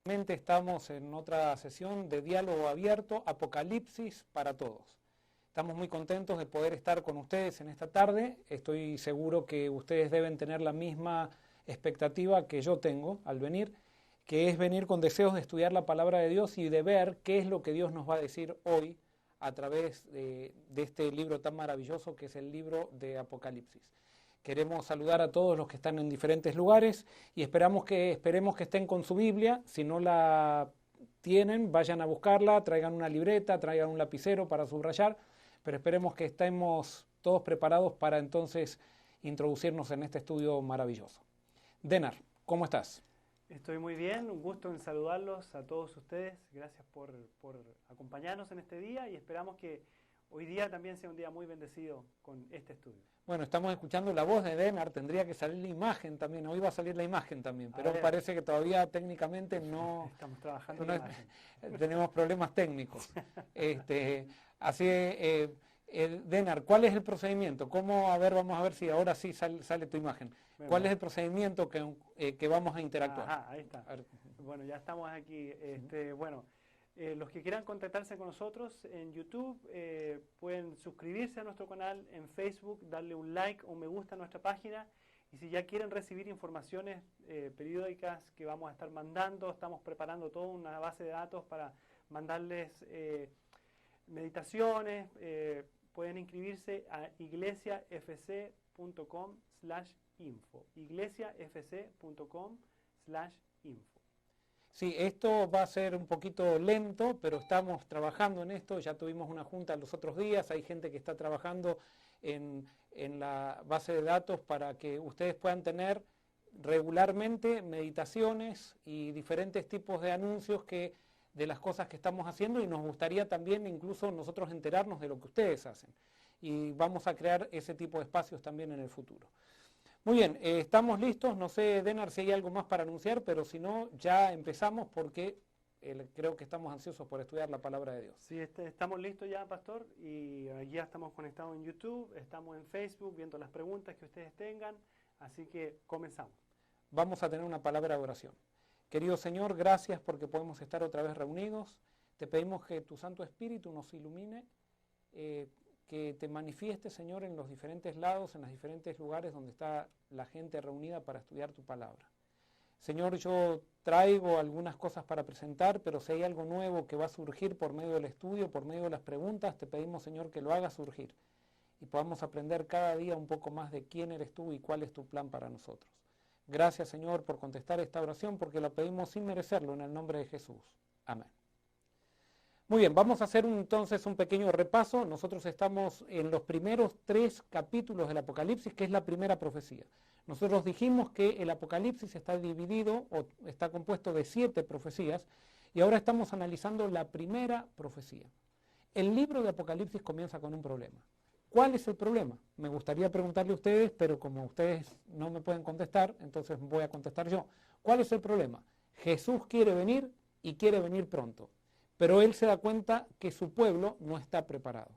Estamos en otra sesión de diálogo abierto, Apocalipsis para todos. Estamos muy contentos de poder estar con ustedes en esta tarde. Estoy seguro que ustedes deben tener la misma expectativa que yo tengo al venir, que es venir con deseos de estudiar la palabra de Dios y de ver qué es lo que Dios nos va a decir hoy a través de este libro tan maravilloso que es el libro de Apocalipsis. Queremos saludar a todos los que están en diferentes lugares y esperemos que estén con su Biblia. Si no la tienen, vayan a buscarla, traigan una libreta, traigan un lapicero para subrayar, pero esperemos que estemos todos preparados para entonces introducirnos en este estudio maravilloso. Denar, ¿cómo estás? Estoy muy bien, un gusto en saludarlos a todos ustedes. Gracias por acompañarnos en este día y esperamos que hoy día también sea un día muy bendecido con este estudio. Bueno, estamos escuchando la voz de Denar, tendría que salir la imagen también, hoy va a salir la imagen también, pero parece que todavía técnicamente no... Estamos trabajando en la imagen. Tenemos problemas técnicos. Denar, ¿cuál es el procedimiento? Vamos a ver si ahora sí sale tu imagen. Bueno, ¿Cuál es el procedimiento que vamos a interactuar? Ajá, ahí está. Bueno, ya estamos aquí. Los que quieran contactarse con nosotros en YouTube pueden suscribirse a nuestro canal, en Facebook, darle un like o un me gusta a nuestra página. Y si ya quieren recibir informaciones periódicas que vamos a estar mandando, estamos preparando toda una base de datos para mandarles meditaciones. Pueden inscribirse a iglesiafc.com/info. iglesiafc.com/info. Sí, esto va a ser un poquito lento, pero estamos trabajando en esto. Ya tuvimos una junta los otros días, hay gente que está trabajando en la base de datos para que ustedes puedan tener regularmente meditaciones y diferentes tipos de anuncios de las cosas que estamos haciendo, y nos gustaría también incluso nosotros enterarnos de lo que ustedes hacen. Y vamos a crear ese tipo de espacios también en el futuro. Muy bien, estamos listos. No sé, Denar, si hay algo más para anunciar, pero si no, ya empezamos porque creo que estamos ansiosos por estudiar la palabra de Dios. Sí, estamos listos ya, Pastor, y ya estamos conectados en YouTube, estamos en Facebook viendo las preguntas que ustedes tengan, así que comenzamos. Vamos a tener una palabra de oración. Querido Señor, gracias porque podemos estar otra vez reunidos. Te pedimos que tu Santo Espíritu nos ilumine, que te manifiestes, Señor, en los diferentes lados, en los diferentes lugares donde está la gente reunida para estudiar tu palabra. Señor, yo traigo algunas cosas para presentar, pero si hay algo nuevo que va a surgir por medio del estudio, por medio de las preguntas, te pedimos, Señor, que lo hagas surgir y podamos aprender cada día un poco más de quién eres tú y cuál es tu plan para nosotros. Gracias, Señor, por contestar esta oración, porque la pedimos sin merecerlo, en el nombre de Jesús. Amén. Muy bien, vamos a hacer entonces un pequeño repaso. Nosotros estamos en los primeros 3 capítulos del Apocalipsis, que es la primera profecía. Nosotros dijimos que el Apocalipsis está dividido o está compuesto de 7 profecías, y ahora estamos analizando la primera profecía. El libro de Apocalipsis comienza con un problema. ¿Cuál es el problema? Me gustaría preguntarle a ustedes, pero como ustedes no me pueden contestar, entonces voy a contestar yo. ¿Cuál es el problema? Jesús quiere venir y quiere venir pronto, pero él se da cuenta que su pueblo no está preparado.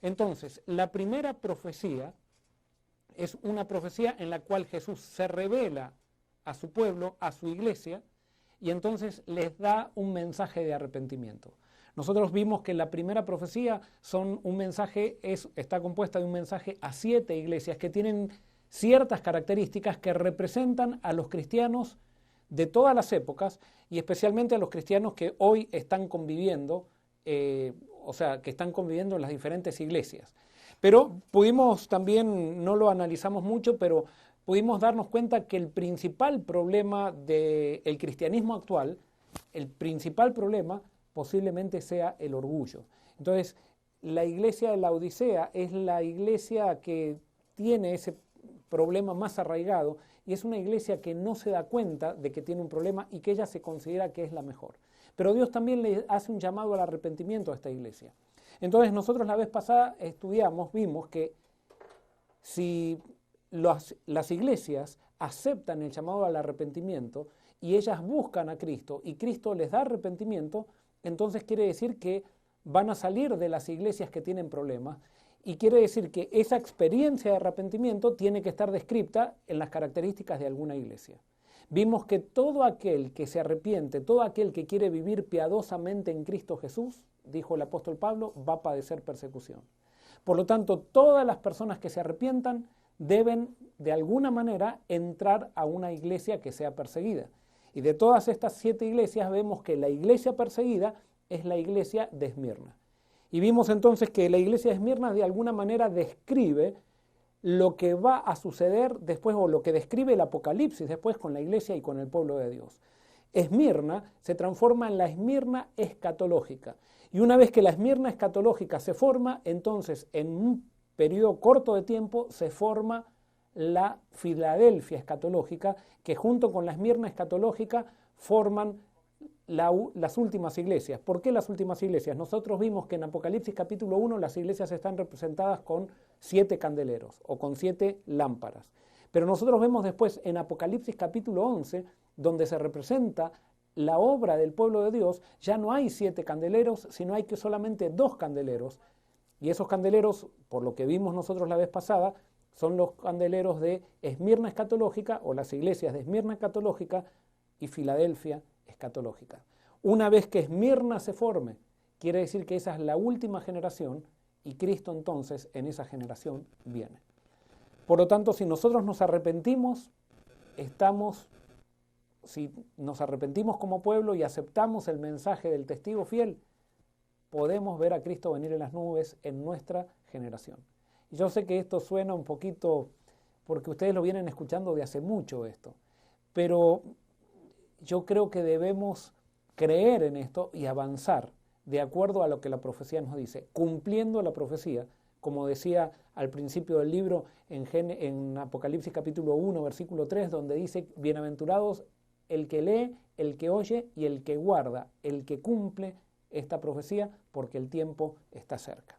Entonces, la primera profecía es una profecía en la cual Jesús se revela a su pueblo, a su iglesia, y entonces les da un mensaje de arrepentimiento. Nosotros vimos que la primera profecía está compuesta de un mensaje a 7 iglesias que tienen ciertas características que representan a los cristianos de todas las épocas, y especialmente a los cristianos que hoy están conviviendo, que están conviviendo en las diferentes iglesias. Pero pudimos también, no lo analizamos mucho, pero pudimos darnos cuenta que el principal problema del cristianismo actual, el principal problema posiblemente sea el orgullo. Entonces, la iglesia de la Odisea es la iglesia que tiene ese problema más arraigado, y es una iglesia que no se da cuenta de que tiene un problema y que ella se considera que es la mejor. Pero Dios también le hace un llamado al arrepentimiento a esta iglesia. Entonces nosotros la vez pasada vimos que si las iglesias aceptan el llamado al arrepentimiento y ellas buscan a Cristo y Cristo les da arrepentimiento, entonces quiere decir que van a salir de las iglesias que tienen problemas, y quiere decir que esa experiencia de arrepentimiento tiene que estar descrita en las características de alguna iglesia. Vimos que todo aquel que se arrepiente, todo aquel que quiere vivir piadosamente en Cristo Jesús, dijo el apóstol Pablo, va a padecer persecución. Por lo tanto, todas las personas que se arrepientan deben de alguna manera entrar a una iglesia que sea perseguida. Y de todas estas 7 iglesias vemos que la iglesia perseguida es la iglesia de Esmirna. Y vimos entonces que la iglesia de Esmirna de alguna manera describe lo que va a suceder después, o lo que describe el Apocalipsis después con la iglesia y con el pueblo de Dios. Esmirna se transforma en la Esmirna escatológica. Y una vez que la Esmirna escatológica se forma, entonces en un periodo corto de tiempo se forma la Filadelfia escatológica, que junto con la Esmirna escatológica forman las últimas iglesias. ¿Por qué las últimas iglesias? Nosotros vimos que en Apocalipsis capítulo 1 las iglesias están representadas con 7 candeleros o con 7 lámparas. Pero nosotros vemos después en Apocalipsis capítulo 11, donde se representa la obra del pueblo de Dios, ya no hay 7 candeleros, sino hay que solamente 2 candeleros. Y esos candeleros, por lo que vimos nosotros la vez pasada, son los candeleros de Esmirna escatológica, o las iglesias de Esmirna escatológica y Filadelfia escatológica. Una vez que Esmirna se forme, quiere decir que esa es la última generación y Cristo entonces en esa generación viene. Por lo tanto, si nosotros nos arrepentimos, si nos arrepentimos como pueblo y aceptamos el mensaje del testigo fiel, podemos ver a Cristo venir en las nubes en nuestra generación. Y yo sé que esto suena un poquito, porque ustedes lo vienen escuchando de hace mucho esto, pero yo creo que debemos creer en esto y avanzar de acuerdo a lo que la profecía nos dice, cumpliendo la profecía, como decía al principio del libro en Apocalipsis capítulo 1, versículo 3, donde dice, bienaventurados el que lee, el que oye y el que guarda, el que cumple esta profecía, porque el tiempo está cerca.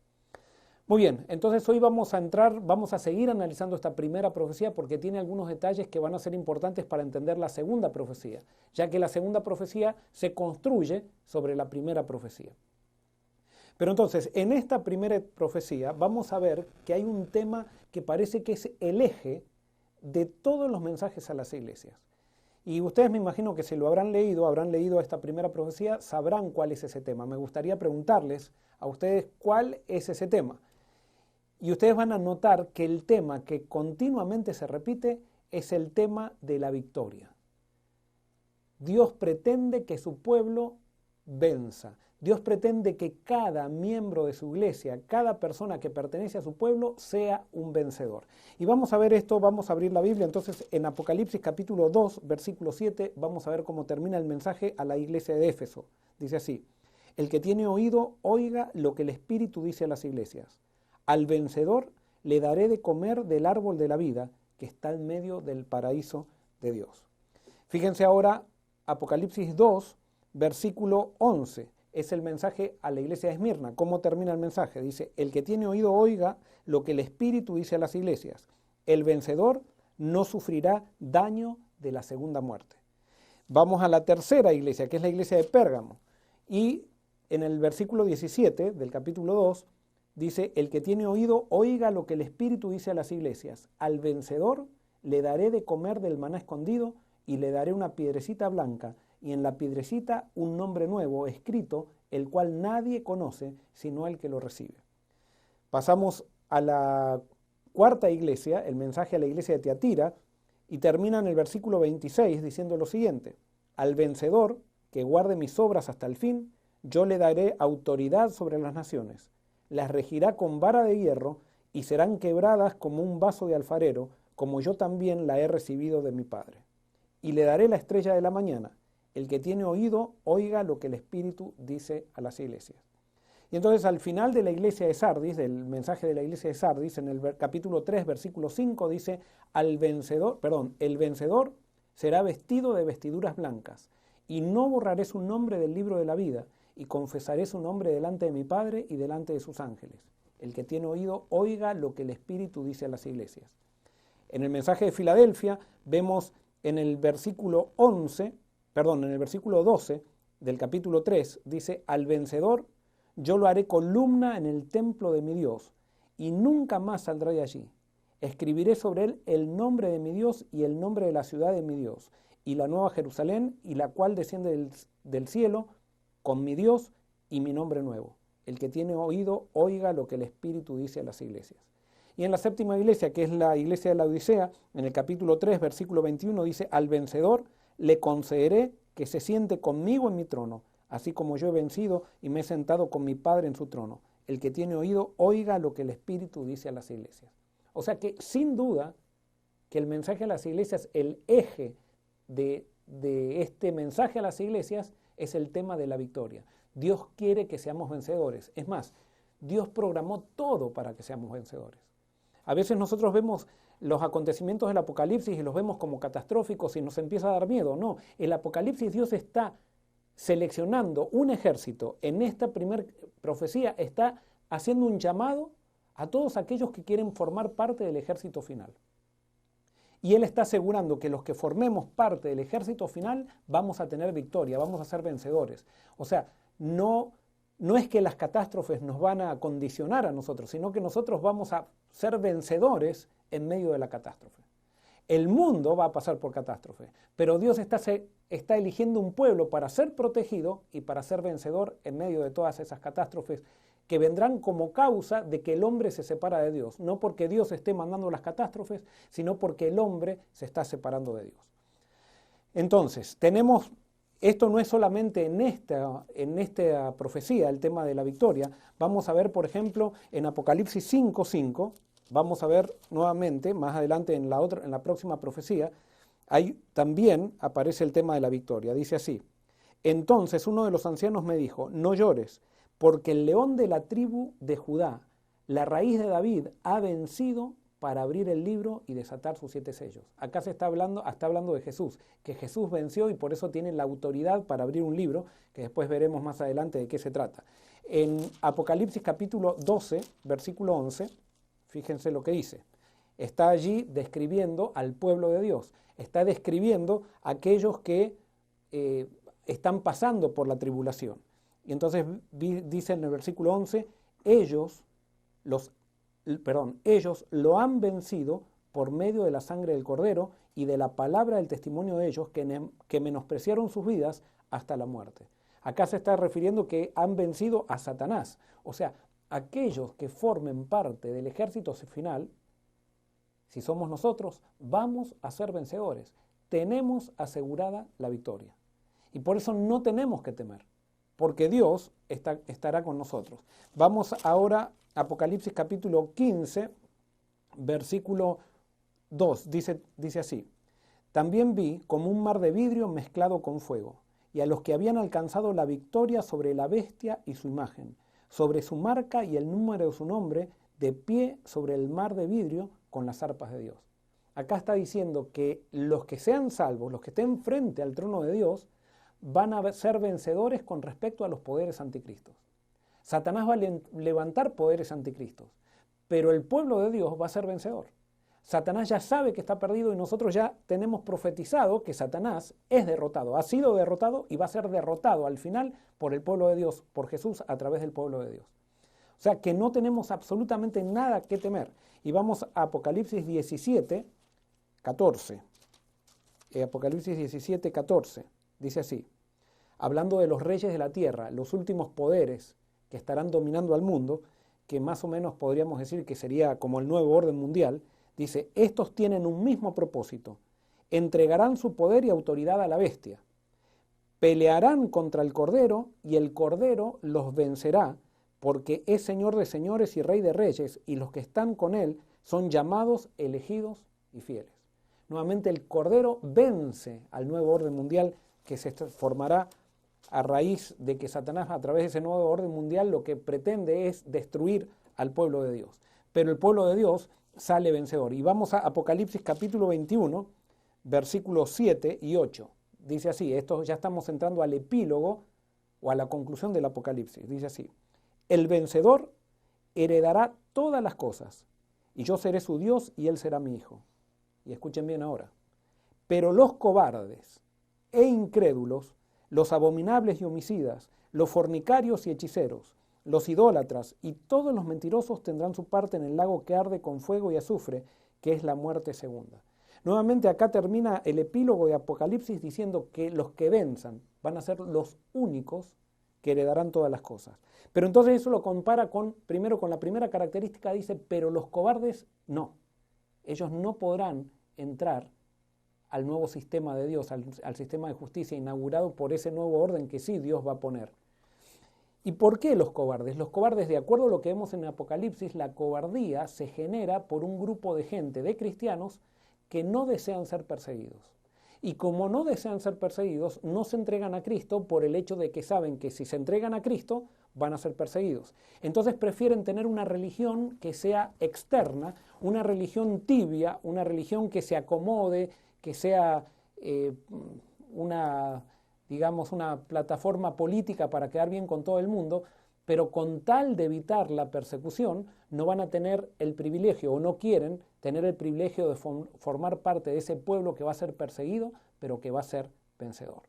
Muy bien, entonces hoy vamos a seguir analizando esta primera profecía porque tiene algunos detalles que van a ser importantes para entender la segunda profecía, ya que la segunda profecía se construye sobre la primera profecía. Pero entonces, en esta primera profecía vamos a ver que hay un tema que parece que es el eje de todos los mensajes a las iglesias. Y ustedes me imagino que si lo habrán leído esta primera profecía, sabrán cuál es ese tema. Me gustaría preguntarles a ustedes cuál es ese tema. Y ustedes van a notar que el tema que continuamente se repite es el tema de la victoria. Dios pretende que su pueblo venza. Dios pretende que cada miembro de su iglesia, cada persona que pertenece a su pueblo, sea un vencedor. Y vamos a ver esto, vamos a abrir la Biblia. Entonces, en Apocalipsis capítulo 2, versículo 7, vamos a ver cómo termina el mensaje a la iglesia de Éfeso. Dice así: el que tiene oído, oiga lo que el Espíritu dice a las iglesias. Al vencedor le daré de comer del árbol de la vida que está en medio del paraíso de Dios. Fíjense ahora, Apocalipsis 2, versículo 11. Es el mensaje a la iglesia de Esmirna. ¿Cómo termina el mensaje? Dice, el que tiene oído oiga lo que el Espíritu dice a las iglesias. El vencedor no sufrirá daño de la segunda muerte. Vamos a la tercera iglesia, que es la iglesia de Pérgamo. Y en el versículo 17 del capítulo 2, dice, el que tiene oído, oiga lo que el Espíritu dice a las iglesias. Al vencedor le daré de comer del maná escondido y le daré una piedrecita blanca y en la piedrecita un nombre nuevo escrito, el cual nadie conoce sino el que lo recibe. Pasamos a la cuarta iglesia, el mensaje a la iglesia de Tiatira, y termina en el versículo 26 diciendo lo siguiente: al vencedor que guarde mis obras hasta el fin, yo le daré autoridad sobre las naciones. Las regirá con vara de hierro y serán quebradas como un vaso de alfarero, como yo también la he recibido de mi Padre. Y le daré la estrella de la mañana. El que tiene oído, oiga lo que el Espíritu dice a las iglesias. Y entonces al final de la iglesia de Sardis, del mensaje de la iglesia de Sardis, en el capítulo 3, versículo 5, dice, el vencedor será vestido de vestiduras blancas, y no borraré su nombre del libro de la vida, y confesaré su nombre delante de mi Padre y delante de sus ángeles. El que tiene oído, oiga lo que el Espíritu dice a las iglesias. En el mensaje de Filadelfia vemos en el versículo 12 del capítulo 3, dice, al vencedor yo lo haré columna en el templo de mi Dios, y nunca más saldrá de allí. Escribiré sobre él el nombre de mi Dios y el nombre de la ciudad de mi Dios, y la nueva Jerusalén, y la cual desciende del cielo con mi Dios y mi nombre nuevo. El que tiene oído, oiga lo que el Espíritu dice a las iglesias. Y en la séptima iglesia, que es la iglesia de la Odisea, en el capítulo 3, versículo 21, dice: al vencedor le concederé que se siente conmigo en mi trono, así como yo he vencido y me he sentado con mi Padre en su trono. El que tiene oído, oiga lo que el Espíritu dice a las iglesias. O sea que, sin duda, que el mensaje a las iglesias, el eje de este mensaje a las iglesias es el tema de la victoria. Dios quiere que seamos vencedores. Es más, Dios programó todo para que seamos vencedores. A veces nosotros vemos los acontecimientos del Apocalipsis y los vemos como catastróficos y nos empieza a dar miedo. No, el Apocalipsis, Dios está seleccionando un ejército. En esta primera profecía está haciendo un llamado a todos aquellos que quieren formar parte del ejército final. Y Él está asegurando que los que formemos parte del ejército final vamos a tener victoria, vamos a ser vencedores. O sea, no es que las catástrofes nos van a condicionar a nosotros, sino que nosotros vamos a ser vencedores en medio de la catástrofe. El mundo va a pasar por catástrofe, pero Dios está eligiendo un pueblo para ser protegido y para ser vencedor en medio de todas esas catástrofes que vendrán como causa de que el hombre se separa de Dios. No porque Dios esté mandando las catástrofes, sino porque el hombre se está separando de Dios. Entonces, esto no es solamente en esta profecía, el tema de la victoria. Vamos a ver, por ejemplo, en Apocalipsis 5:5, vamos a ver nuevamente, más adelante en la próxima profecía, ahí también aparece el tema de la victoria. Dice así: entonces uno de los ancianos me dijo: no llores, porque el león de la tribu de Judá, la raíz de David, ha vencido para abrir el libro y desatar sus 7 sellos. Acá está hablando de Jesús, que Jesús venció y por eso tiene la autoridad para abrir un libro, que después veremos más adelante de qué se trata. En Apocalipsis capítulo 12, versículo 11, fíjense lo que dice. Está allí describiendo al pueblo de Dios, está describiendo a aquellos que están pasando por la tribulación. Y entonces dice en el versículo 11, ellos lo han vencido por medio de la sangre del Cordero y de la palabra del testimonio de ellos, que menospreciaron sus vidas hasta la muerte. Acá se está refiriendo que han vencido a Satanás. O sea, aquellos que formen parte del ejército final, si somos nosotros, vamos a ser vencedores. Tenemos asegurada la victoria. Y por eso no tenemos que temer, porque Dios estará con nosotros. Vamos ahora a Apocalipsis capítulo 15, versículo 2, dice así: también vi como un mar de vidrio mezclado con fuego, y a los que habían alcanzado la victoria sobre la bestia y su imagen, sobre su marca y el número de su nombre, de pie sobre el mar de vidrio con las arpas de Dios. Acá está diciendo que los que sean salvos, los que estén frente al trono de Dios, van a ser vencedores con respecto a los poderes anticristos. Satanás va a levantar poderes anticristos, pero el pueblo de Dios va a ser vencedor. Satanás ya sabe que está perdido y nosotros ya tenemos profetizado que Satanás es derrotado, ha sido derrotado y va a ser derrotado al final por el pueblo de Dios, por Jesús a través del pueblo de Dios. O sea que no tenemos absolutamente nada que temer. Y vamos a Apocalipsis 17, 14. Apocalipsis 17, 14. Dice así, hablando de los reyes de la tierra, los últimos poderes que estarán dominando al mundo, que más o menos podríamos decir que sería como el nuevo orden mundial, dice, estos tienen un mismo propósito, entregarán su poder y autoridad a la bestia, pelearán contra el Cordero y el Cordero los vencerá, porque es Señor de señores y Rey de reyes, y los que están con él son llamados, elegidos y fieles. Nuevamente el Cordero vence al nuevo orden mundial que se formará a raíz de que Satanás, a través de ese nuevo orden mundial, lo que pretende es destruir al pueblo de Dios. Pero el pueblo de Dios sale vencedor. Y vamos a Apocalipsis capítulo 21, versículos 7 y 8. Dice así, esto ya estamos entrando al epílogo o a la conclusión del Apocalipsis. Dice así, el vencedor heredará todas las cosas, y yo seré su Dios y él será mi hijo. Y escuchen bien ahora. Pero los cobardes e incrédulos, los abominables y homicidas, los fornicarios y hechiceros, los idólatras y todos los mentirosos tendrán su parte en el lago que arde con fuego y azufre, que es la muerte segunda. Nuevamente acá termina el epílogo de Apocalipsis diciendo que los que venzan van a ser los únicos que heredarán todas las cosas. Pero entonces eso lo compara primero con la primera característica, dice, pero los cobardes no. Ellos no podrán entrar al nuevo sistema de Dios, al sistema de justicia inaugurado por ese nuevo orden que sí Dios va a poner. ¿Y por qué los cobardes? Los cobardes, de acuerdo a lo que vemos en Apocalipsis, la cobardía se genera por un grupo de gente, de cristianos, que no desean ser perseguidos. Y como no desean ser perseguidos, no se entregan a Cristo por el hecho de que saben que si se entregan a Cristo van a ser perseguidos. Entonces prefieren tener una religión que sea externa, una religión tibia, una religión que se acomode, que sea una plataforma política para quedar bien con todo el mundo, pero con tal de evitar la persecución, no van a tener el privilegio o no quieren tener el privilegio de formar parte de ese pueblo que va a ser perseguido, pero que va a ser vencedor.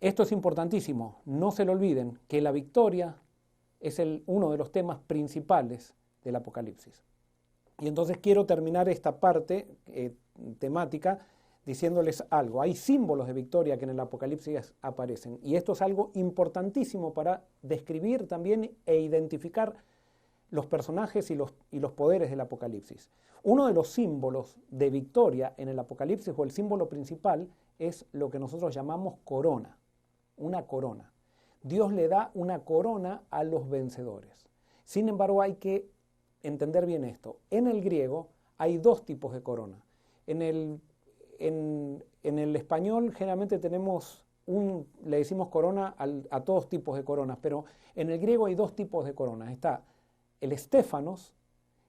Esto es importantísimo, no se lo olviden, que la victoria es uno de los temas principales del Apocalipsis. Y entonces quiero terminar esta parte temática diciéndoles algo. Hay símbolos de victoria que en el Apocalipsis aparecen, y esto es algo importantísimo para describir también e identificar los personajes y los poderes del Apocalipsis. Uno de los símbolos de victoria en el Apocalipsis, o el símbolo principal, es lo que nosotros llamamos corona, una corona. Dios le da una corona a los vencedores. Sin embargo, hay que entender bien esto. En el griego hay dos tipos de corona. En el español generalmente le decimos corona a todos tipos de coronas, pero en el griego hay dos tipos de coronas. Está el estéfanos,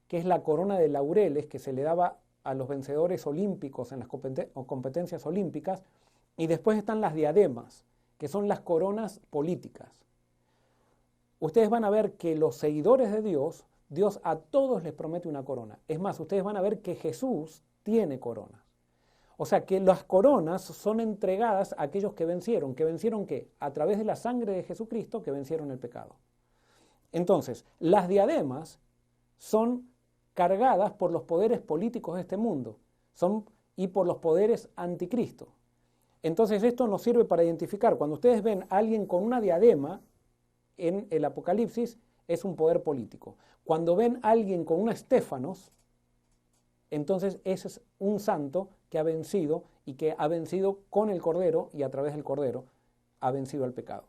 que es la corona de laureles que se le daba a los vencedores olímpicos en las competencias olímpicas, y después están las diademas, que son las coronas políticas. Ustedes van a ver que los seguidores de Dios a todos les promete una corona. Es más, ustedes van a ver que Jesús tiene coronas. O sea que las coronas son entregadas a aquellos que vencieron. ¿Que vencieron qué? A través de la sangre de Jesucristo, que vencieron el pecado. Entonces, las diademas son cargadas por los poderes políticos de este mundo y por los poderes anticristo. Entonces esto nos sirve para identificar. Cuando ustedes ven a alguien con una diadema en el Apocalipsis, es un poder político. Cuando ven a alguien con una estéfanos, entonces ese es un santo que ha vencido, y que ha vencido con el Cordero, y a través del Cordero ha vencido al pecado.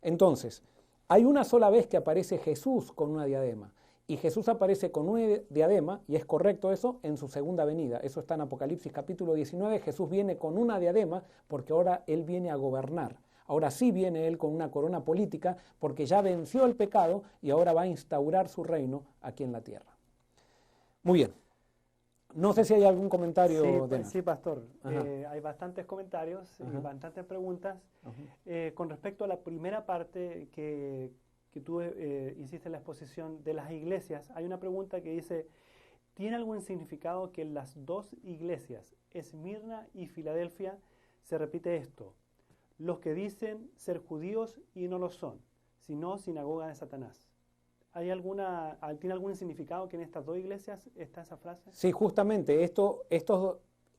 Entonces, hay una sola vez que aparece Jesús con una diadema, y Jesús aparece con una diadema, y es correcto eso, en su segunda venida. Eso está en Apocalipsis capítulo 19, Jesús viene con una diadema porque ahora Él viene a gobernar. Ahora sí viene Él con una corona política porque ya venció el pecado y ahora va a instaurar su reino aquí en la tierra. Muy bien. No sé si hay algún comentario. Sí, pastor. Hay bastantes comentarios y bastantes preguntas. Con respecto a la primera parte que tú hiciste en la exposición de las iglesias, hay una pregunta que dice, ¿tiene algún significado que en las dos iglesias, Esmirna y Filadelfia, se repite esto? Los que dicen ser judíos y no lo son, sino sinagoga de Satanás. ¿Tiene algún significado que en estas dos iglesias está esa frase? Sí, justamente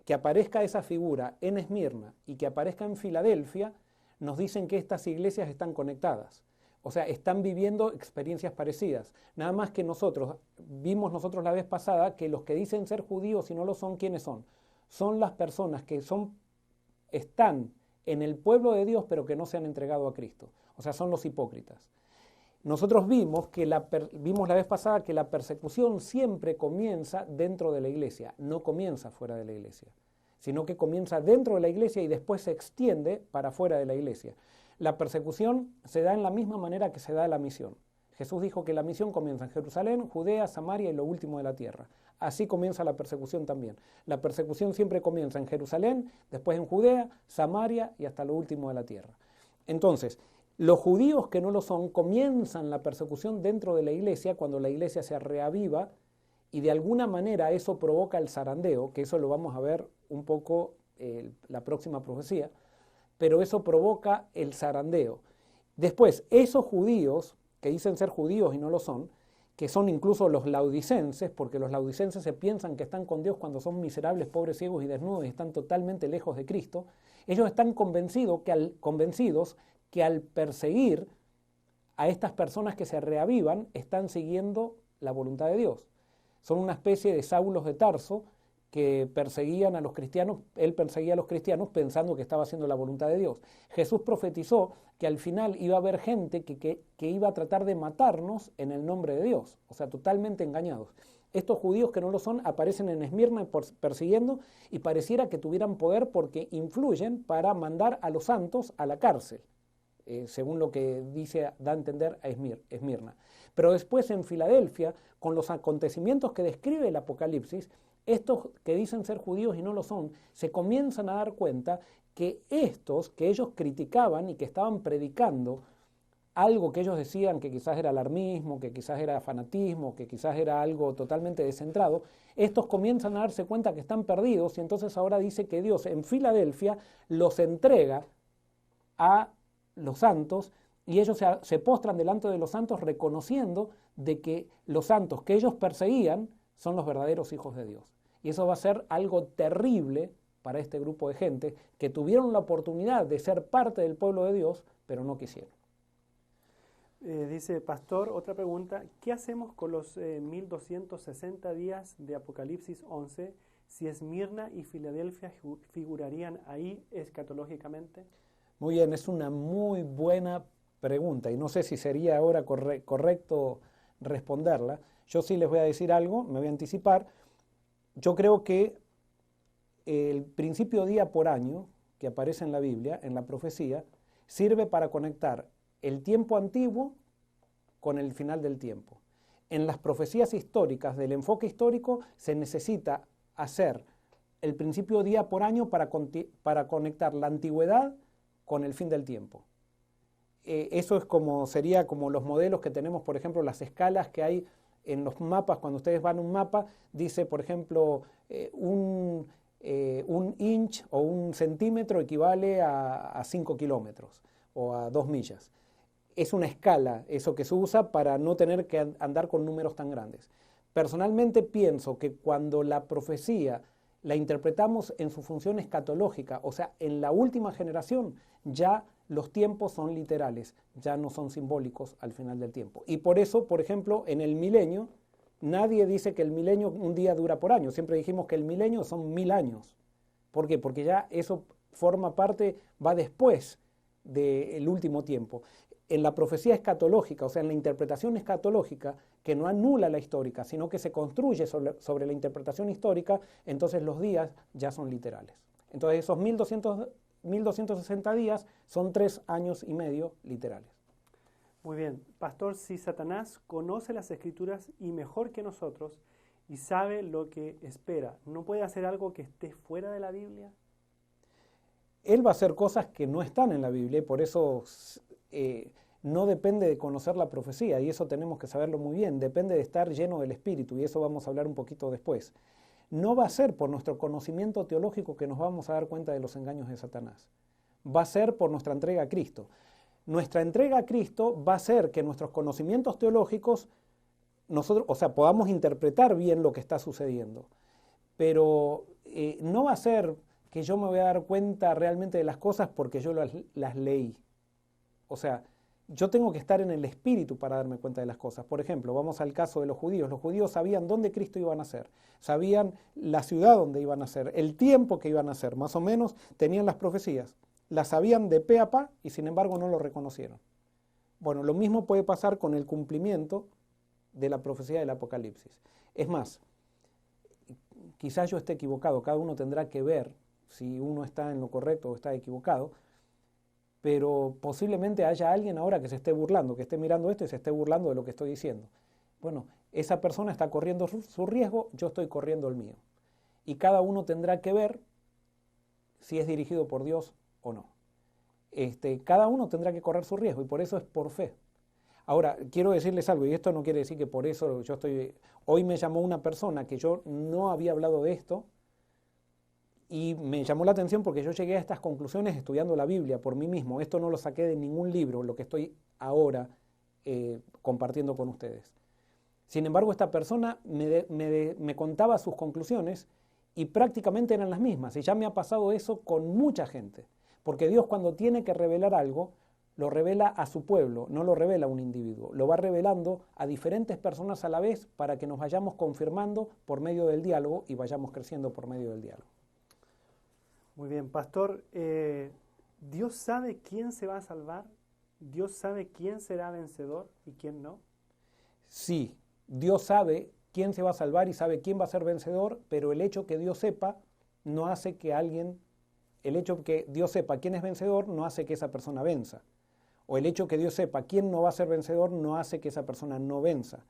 que aparezca esa figura en Esmirna y que aparezca en Filadelfia, nos dicen que estas iglesias están conectadas. O sea, están viviendo experiencias parecidas. Nada más que vimos nosotros la vez pasada que los que dicen ser judíos y no lo son, ¿quiénes son? Son las personas que están en el pueblo de Dios, pero que no se han entregado a Cristo. O sea, son los hipócritas. Nosotros vimos la vez pasada que la persecución siempre comienza dentro de la iglesia, no comienza fuera de la iglesia, sino que comienza dentro de la iglesia y después se extiende para fuera de la iglesia. La persecución se da en la misma manera que se da la misión. Jesús dijo que la misión comienza en Jerusalén, Judea, Samaria y lo último de la tierra. Así comienza la persecución también. La persecución siempre comienza en Jerusalén, después en Judea, Samaria y hasta lo último de la tierra. Entonces, los judíos que no lo son comienzan la persecución dentro de la iglesia cuando la iglesia se reaviva, y de alguna manera eso provoca el zarandeo, que eso lo vamos a ver un poco la próxima profecía, pero eso provoca el zarandeo. Después, esos judíos que dicen ser judíos y no lo son, que son incluso los laodicenses, porque los laodicenses se piensan que están con Dios cuando son miserables, pobres, ciegos y desnudos y están totalmente lejos de Cristo. Ellos están convencidos que al perseguir a estas personas que se reavivan, están siguiendo la voluntad de Dios. Son una especie de Saulos de Tarso que perseguían a los cristianos, él perseguía a los cristianos pensando que estaba haciendo la voluntad de Dios. Jesús profetizó que al final iba a haber gente que iba a tratar de matarnos en el nombre de Dios, o sea, totalmente engañados. Estos judíos que no lo son aparecen en Esmirna persiguiendo y pareciera que tuvieran poder porque influyen para mandar a los santos a la cárcel, según lo que da a entender a Esmirna. Pero después en Filadelfia, con los acontecimientos que describe el Apocalipsis, estos que dicen ser judíos y no lo son, se comienzan a dar cuenta que estos que ellos criticaban y que estaban predicando algo que ellos decían que quizás era alarmismo, que quizás era fanatismo, que quizás era algo totalmente descentrado, estos comienzan a darse cuenta que están perdidos y entonces ahora dice que Dios en Filadelfia los entrega a los santos y ellos se postran delante de los santos reconociendo de que los santos que ellos perseguían son los verdaderos hijos de Dios. Y eso va a ser algo terrible para este grupo de gente que tuvieron la oportunidad de ser parte del pueblo de Dios, pero no quisieron. Dice, pastor, otra pregunta, ¿qué hacemos con los 1260 días de Apocalipsis 11 si Esmirna y Filadelfia figurarían ahí escatológicamente? Muy bien, es una muy buena pregunta y no sé si sería ahora correcto responderla. Yo sí les voy a decir algo, me voy a anticipar. Yo creo que el principio día por año que aparece en la Biblia, en la profecía, sirve para conectar el tiempo antiguo con el final del tiempo. En las profecías históricas, del enfoque histórico, se necesita hacer el principio día por año para conectar la antigüedad con el fin del tiempo. Eso sería como los modelos que tenemos, por ejemplo, las escalas que hay en los mapas. Cuando ustedes van a un mapa, dice, por ejemplo, un inch o un centímetro equivale a 5 kilómetros o a 2 millas. Es una escala, eso que se usa para no tener que andar con números tan grandes. Personalmente pienso que cuando la profecía la interpretamos en su función escatológica, o sea, en la última generación, ya los tiempos son literales, ya no son simbólicos al final del tiempo. Y por eso, por ejemplo, en el milenio, nadie dice que el milenio un día dura por año, siempre dijimos que el milenio son 1000 años. ¿Por qué? Porque ya eso forma parte, va después del último tiempo. En la profecía escatológica, o sea, en la interpretación escatológica, que no anula la histórica, sino que se construye sobre la interpretación histórica, entonces los días ya son literales. Entonces esos 1260 días son 3 años y medio literales. Muy bien. Pastor, si Satanás conoce las Escrituras y mejor que nosotros y sabe lo que espera, ¿no puede hacer algo que esté fuera de la Biblia? Él va a hacer cosas que no están en la Biblia y por eso no depende de conocer la profecía, y eso tenemos que saberlo muy bien, depende de estar lleno del Espíritu, y eso vamos a hablar un poquito después. No va a ser por nuestro conocimiento teológico que nos vamos a dar cuenta de los engaños de Satanás. Va a ser por nuestra entrega a Cristo. Nuestra entrega a Cristo va a ser que nuestros conocimientos teológicos, podamos interpretar bien lo que está sucediendo. Pero no va a ser que yo me voy a dar cuenta realmente de las cosas porque yo las leí. O sea, yo tengo que estar en el Espíritu para darme cuenta de las cosas. Por ejemplo, vamos al caso de los judíos. Los judíos sabían dónde Cristo iba a nacer, sabían la ciudad donde iban a nacer, el tiempo que iban a nacer, más o menos tenían las profecías. Las sabían de pe a pa y sin embargo no lo reconocieron. Bueno, lo mismo puede pasar con el cumplimiento de la profecía del Apocalipsis. Es más, quizás yo esté equivocado, cada uno tendrá que ver si uno está en lo correcto o está equivocado, pero posiblemente haya alguien ahora que se esté burlando, que esté mirando esto y se esté burlando de lo que estoy diciendo. Bueno, esa persona está corriendo su riesgo, yo estoy corriendo el mío. Y cada uno tendrá que ver si es dirigido por Dios o no. Cada uno tendrá que correr su riesgo y por eso es por fe. Ahora, quiero decirles algo, y esto no quiere decir que por eso yo estoy... Hoy me llamó una persona que yo no había hablado de esto, y me llamó la atención porque yo llegué a estas conclusiones estudiando la Biblia por mí mismo. Esto no lo saqué de ningún libro, lo que estoy ahora compartiendo con ustedes. Sin embargo, esta persona me contaba sus conclusiones y prácticamente eran las mismas. Y ya me ha pasado eso con mucha gente. Porque Dios, cuando tiene que revelar algo, lo revela a su pueblo, no lo revela a un individuo. Lo va revelando a diferentes personas a la vez para que nos vayamos confirmando por medio del diálogo y vayamos creciendo por medio del diálogo. Muy bien, pastor. ¿Dios sabe quién se va a salvar? ¿Dios sabe quién será vencedor y quién no? Sí, Dios sabe quién se va a salvar y sabe quién va a ser vencedor, pero el hecho que Dios sepa no hace que el hecho que Dios sepa quién es vencedor no hace que esa persona venza. O el hecho que Dios sepa quién no va a ser vencedor no hace que esa persona no venza.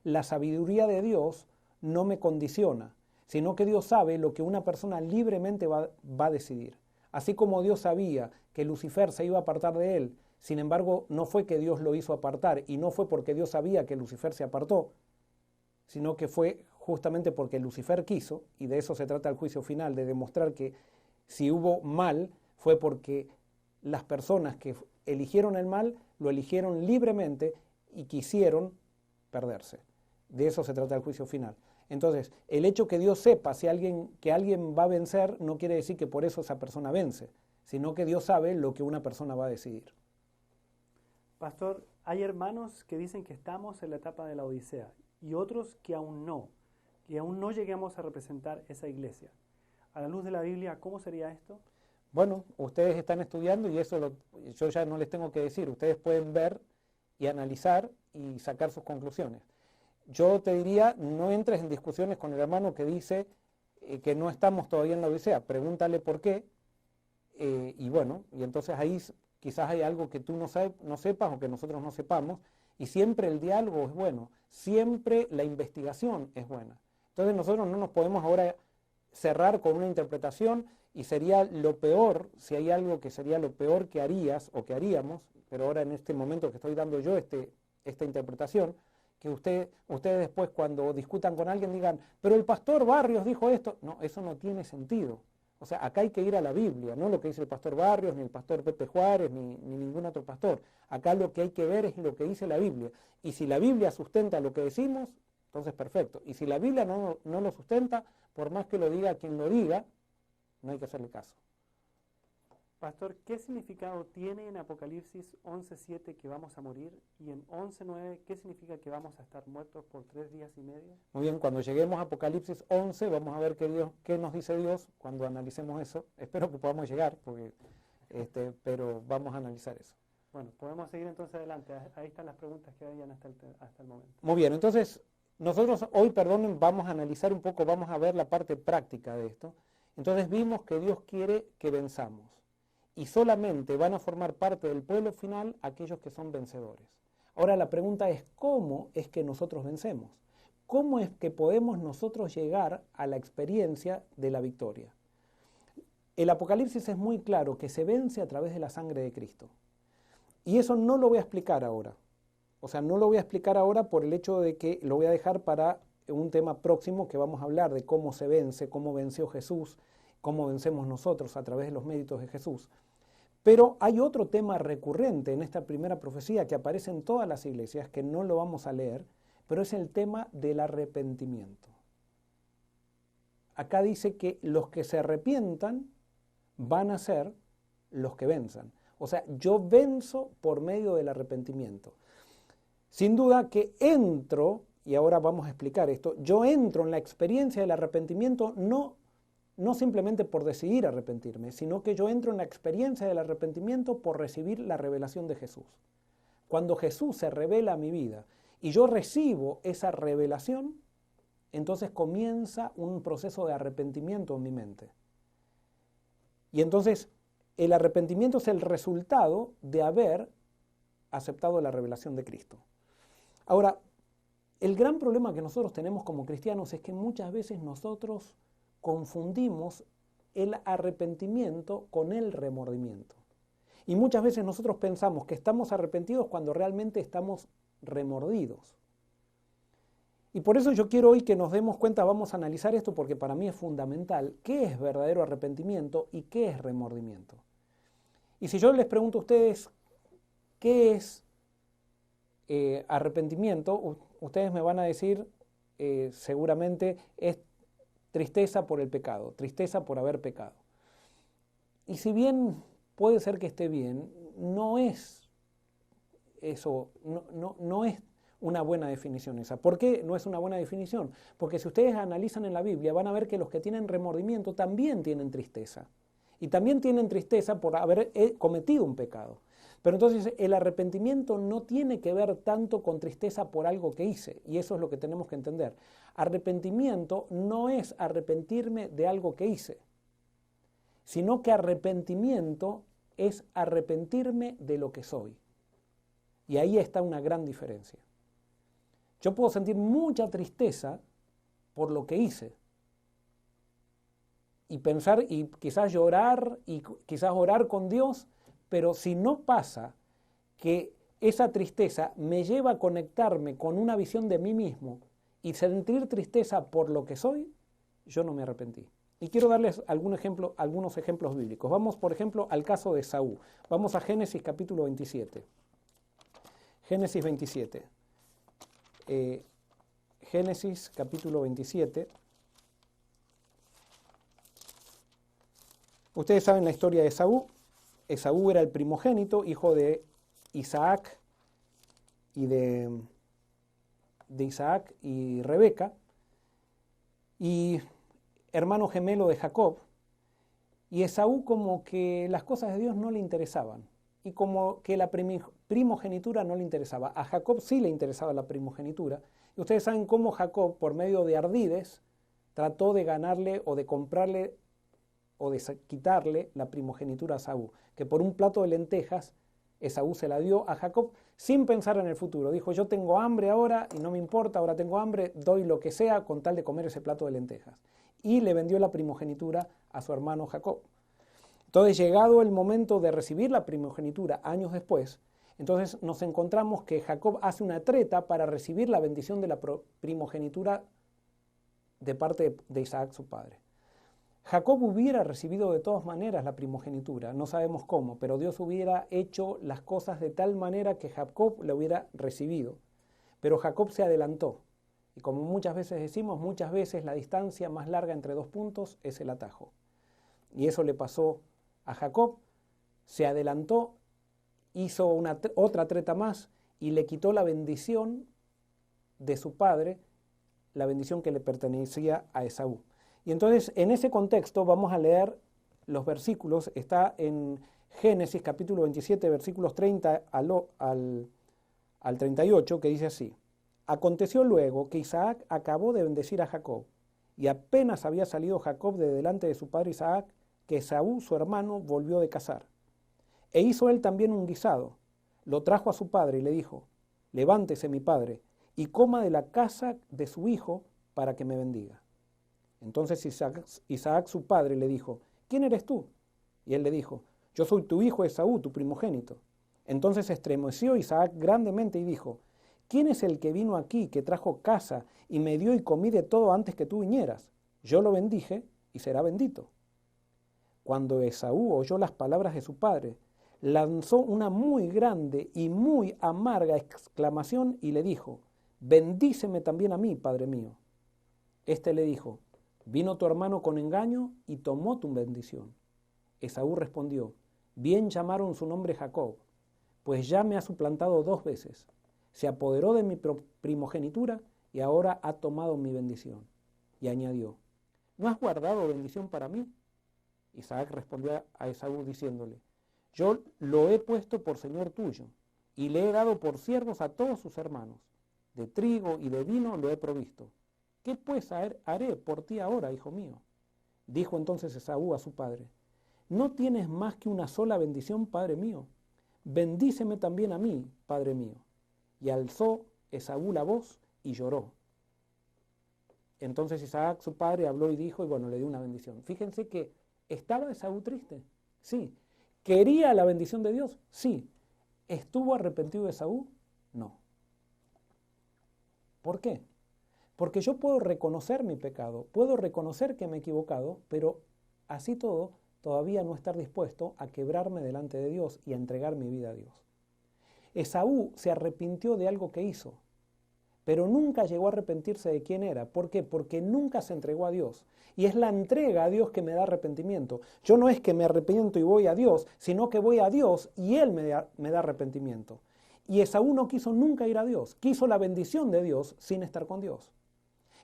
La sabiduría de Dios no me condiciona, sino que Dios sabe lo que una persona libremente va a decidir. Así como Dios sabía que Lucifer se iba a apartar de él, sin embargo, no fue que Dios lo hizo apartar y no fue porque Dios sabía que Lucifer se apartó, sino que fue justamente porque Lucifer quiso, y de eso se trata el juicio final, de demostrar que si hubo mal fue porque las personas que eligieron el mal lo eligieron libremente y quisieron perderse. De eso se trata el juicio final. Entonces, el hecho que Dios sepa que alguien va a vencer no quiere decir que por eso esa persona vence, sino que Dios sabe lo que una persona va a decidir. Pastor, hay hermanos que dicen que estamos en la etapa de la Odisea y otros que aún no lleguemos a representar esa iglesia. A la luz de la Biblia, ¿cómo sería esto? Bueno, ustedes están estudiando y yo ya no les tengo que decir. Ustedes pueden ver y analizar y sacar sus conclusiones. Yo te diría, no entres en discusiones con el hermano que dice que no estamos todavía en la Odisea. Pregúntale por qué y bueno, y entonces ahí quizás hay algo que tú no sepas o que nosotros no sepamos, y siempre el diálogo es bueno, siempre la investigación es buena. Entonces nosotros no nos podemos ahora cerrar con una interpretación y sería lo peor, si hay algo que sería lo peor que harías o que haríamos, pero ahora en este momento que estoy dando yo esta interpretación, que ustedes después cuando discutan con alguien digan, pero el pastor Barrios dijo esto. No, eso no tiene sentido. O sea, acá hay que ir a la Biblia, no lo que dice el pastor Barrios, ni el pastor Pepe Juárez, ni ningún otro pastor. Acá lo que hay que ver es lo que dice la Biblia. Y si la Biblia sustenta lo que decimos, entonces perfecto. Y si la Biblia no lo sustenta, por más que lo diga quien lo diga, no hay que hacerle caso. Pastor, ¿qué significado tiene en Apocalipsis 11:7 que vamos a morir? Y en 11:9, ¿qué significa que vamos a estar muertos por 3 días y medio? Muy bien, cuando lleguemos a Apocalipsis 11, vamos a ver qué nos dice Dios cuando analicemos eso. Espero que podamos llegar, pero vamos a analizar eso. Bueno, podemos seguir entonces adelante. Ahí están las preguntas que habían hasta el momento. Muy bien, entonces nosotros hoy, vamos a analizar un poco, vamos a ver la parte práctica de esto. Entonces vimos que Dios quiere que venzamos. Y solamente van a formar parte del pueblo final aquellos que son vencedores. Ahora la pregunta es, ¿cómo es que nosotros vencemos? ¿Cómo es que podemos nosotros llegar a la experiencia de la victoria? El Apocalipsis es muy claro que se vence a través de la sangre de Cristo. Y eso no lo voy a explicar ahora. O sea, no lo voy a explicar ahora por el hecho de que lo voy a dejar para un tema próximo que vamos a hablar de cómo se vence, cómo venció Jesús, cómo vencemos nosotros a través de los méritos de Jesús. Pero hay otro tema recurrente en esta primera profecía que aparece en todas las iglesias, que no lo vamos a leer, pero es el tema del arrepentimiento. Acá dice que los que se arrepientan van a ser los que venzan. O sea, yo venzo por medio del arrepentimiento. Sin duda que entro, y ahora vamos a explicar esto, yo entro en la experiencia del arrepentimiento no simplemente por decidir arrepentirme, sino que yo entro en la experiencia del arrepentimiento por recibir la revelación de Jesús. Cuando Jesús se revela a mi vida y yo recibo esa revelación, entonces comienza un proceso de arrepentimiento en mi mente. Y entonces el arrepentimiento es el resultado de haber aceptado la revelación de Cristo. Ahora, el gran problema que nosotros tenemos como cristianos es que muchas veces nosotros confundimos el arrepentimiento con el remordimiento. Y muchas veces nosotros pensamos que estamos arrepentidos cuando realmente estamos remordidos. Y por eso yo quiero hoy que nos demos cuenta, vamos a analizar esto porque para mí es fundamental, qué es verdadero arrepentimiento y qué es remordimiento. Y si yo les pregunto a ustedes, ¿qué es arrepentimiento, ustedes me van a decir seguramente es tristeza por el pecado, tristeza por haber pecado. Y si bien puede ser que esté bien, no es eso, no es una buena definición esa. ¿Por qué no es una buena definición? Porque si ustedes analizan en la Biblia van a ver que los que tienen remordimiento también tienen tristeza. Y también tienen tristeza por haber cometido un pecado. Pero entonces el arrepentimiento no tiene que ver tanto con tristeza por algo que hice. Y eso es lo que tenemos que entender. Arrepentimiento no es arrepentirme de algo que hice, sino que arrepentimiento es arrepentirme de lo que soy. Y ahí está una gran diferencia. Yo puedo sentir mucha tristeza por lo que hice. Y pensar, y quizás llorar, y quizás orar con Dios, pero si no pasa que esa tristeza me lleva a conectarme con una visión de mí mismo y sentir tristeza por lo que soy, yo no me arrepentí. Y quiero darles algunos ejemplos bíblicos. Vamos, por ejemplo, al caso de Esaú. Vamos a Génesis capítulo 27. Génesis 27. Génesis capítulo 27. Ustedes saben la historia de Esaú. Esaú era el primogénito, hijo de Isaac y de Isaac y Rebeca, y hermano gemelo de Jacob. Y Esaú como que las cosas de Dios no le interesaban, y como que la primogenitura no le interesaba. A Jacob sí le interesaba la primogenitura, y ustedes saben cómo Jacob, por medio de ardides, trató de ganarle o de comprarle o de quitarle la primogenitura a Esaú, que por un plato de lentejas Esaú se la dio a Jacob sin pensar en el futuro. Dijo, yo tengo hambre ahora y no me importa, ahora tengo hambre, doy lo que sea con tal de comer ese plato de lentejas. Y le vendió la primogenitura a su hermano Jacob. Entonces, llegado el momento de recibir la primogenitura años después, entonces nos encontramos que Jacob hace una treta para recibir la bendición de la primogenitura de parte de Isaac, su padre. Jacob hubiera recibido de todas maneras la primogenitura, no sabemos cómo, pero Dios hubiera hecho las cosas de tal manera que Jacob la hubiera recibido. Pero Jacob se adelantó, y como muchas veces decimos, muchas veces la distancia más larga entre dos puntos es el atajo. Y eso le pasó a Jacob, se adelantó, hizo otra treta más y le quitó la bendición de su padre, la bendición que le pertenecía a Esaú. Y entonces, en ese contexto, vamos a leer los versículos. Está en Génesis capítulo 27, versículos 30 al 38, que dice así. Aconteció luego que Isaac acabó de bendecir a Jacob, y apenas había salido Jacob de delante de su padre Isaac, que Esaú, su hermano, volvió de cazar. E hizo él también un guisado. Lo trajo a su padre y le dijo, levántese mi padre, y coma de la casa de su hijo para que me bendiga. Entonces Isaac, su padre, le dijo, ¿quién eres tú? Y él le dijo, yo soy tu hijo Esaú, tu primogénito. Entonces se estremeció Isaac grandemente y dijo, ¿quién es el que vino aquí, que trajo casa y me dio y comí de todo antes que tú vinieras? Yo lo bendije y será bendito. Cuando Esaú oyó las palabras de su padre, lanzó una muy grande y muy amarga exclamación y le dijo, bendíceme también a mí, padre mío. Este le dijo, vino tu hermano con engaño y tomó tu bendición. Esaú respondió, bien llamaron su nombre Jacob, pues ya me ha suplantado 2 veces. Se apoderó de mi primogenitura y ahora ha tomado mi bendición. Y añadió, ¿no has guardado bendición para mí? Isaac respondió a Esaú diciéndole, yo lo he puesto por señor tuyo y le he dado por siervos a todos sus hermanos. De trigo y de vino lo he provisto. ¿Qué pues haré por ti ahora, hijo mío? Dijo entonces Esaú a su padre, ¿no tienes más que una sola bendición, padre mío? Bendíceme también a mí, padre mío. Y alzó Esaú la voz y lloró. Entonces Isaac, su padre, habló y dijo, y bueno, le dio una bendición. Fíjense que ¿estaba Esaú triste? Sí. ¿Quería la bendición de Dios? Sí. ¿Estuvo arrepentido Esaú? No. ¿Por qué? Porque yo puedo reconocer mi pecado, puedo reconocer que me he equivocado, pero así todo, todavía no estar dispuesto a quebrarme delante de Dios y a entregar mi vida a Dios. Esaú se arrepintió de algo que hizo, pero nunca llegó a arrepentirse de quién era. ¿Por qué? Porque nunca se entregó a Dios. Y es la entrega a Dios que me da arrepentimiento. Yo no es que me arrepiento y voy a Dios, sino que voy a Dios y Él me da arrepentimiento. Y Esaú no quiso nunca ir a Dios, quiso la bendición de Dios sin estar con Dios.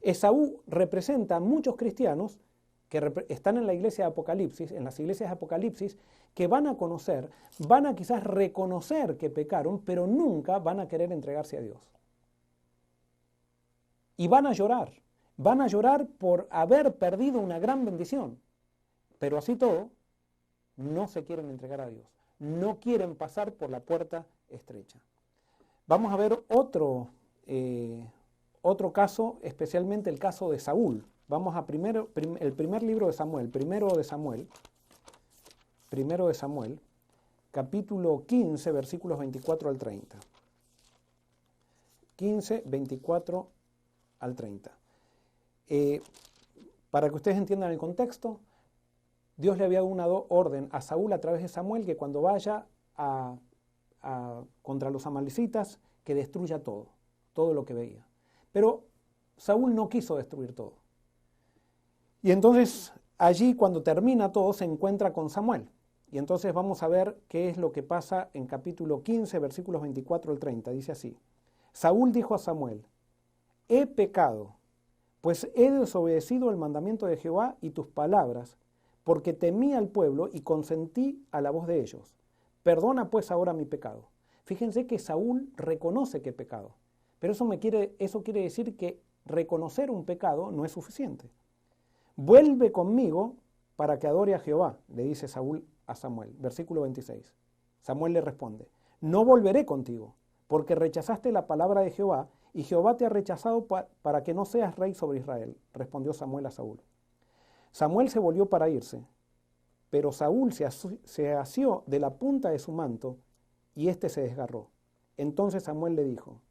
Esaú representa a muchos cristianos que están en la iglesia de Apocalipsis, en las iglesias de Apocalipsis, que van a conocer, van a quizás reconocer que pecaron, pero nunca van a querer entregarse a Dios. Y van a llorar por haber perdido una gran bendición. Pero así todo, no se quieren entregar a Dios, no quieren pasar por la puerta estrecha. Vamos a ver otro caso, especialmente el caso de Saúl. Vamos a el primer libro de Samuel, primero de Samuel, capítulo 15, versículos 24 al 30. 15, 24 al 30. Para que ustedes entiendan el contexto, Dios le había dado una orden a Saúl a través de Samuel que cuando vaya contra los amalecitas, que destruya todo lo que veía. Pero Saúl no quiso destruir todo. Y entonces allí cuando termina todo se encuentra con Samuel. Y entonces vamos a ver qué es lo que pasa en capítulo 15, versículos 24 al 30. Dice así: Saúl dijo a Samuel: he pecado, pues he desobedecido el mandamiento de Jehová y tus palabras, porque temí al pueblo y consentí a la voz de ellos. Perdona pues ahora mi pecado. Fíjense que Saúl reconoce que he pecado, pero eso quiere decir que reconocer un pecado no es suficiente. Vuelve conmigo para que adore a Jehová, le dice Saúl a Samuel. Versículo 26. Samuel le responde: no volveré contigo, porque rechazaste la palabra de Jehová, y Jehová te ha rechazado para que no seas rey sobre Israel, respondió Samuel a Saúl. Samuel se volvió para irse, pero Saúl se asió de la punta de su manto, y éste se desgarró. Entonces Samuel le dijo: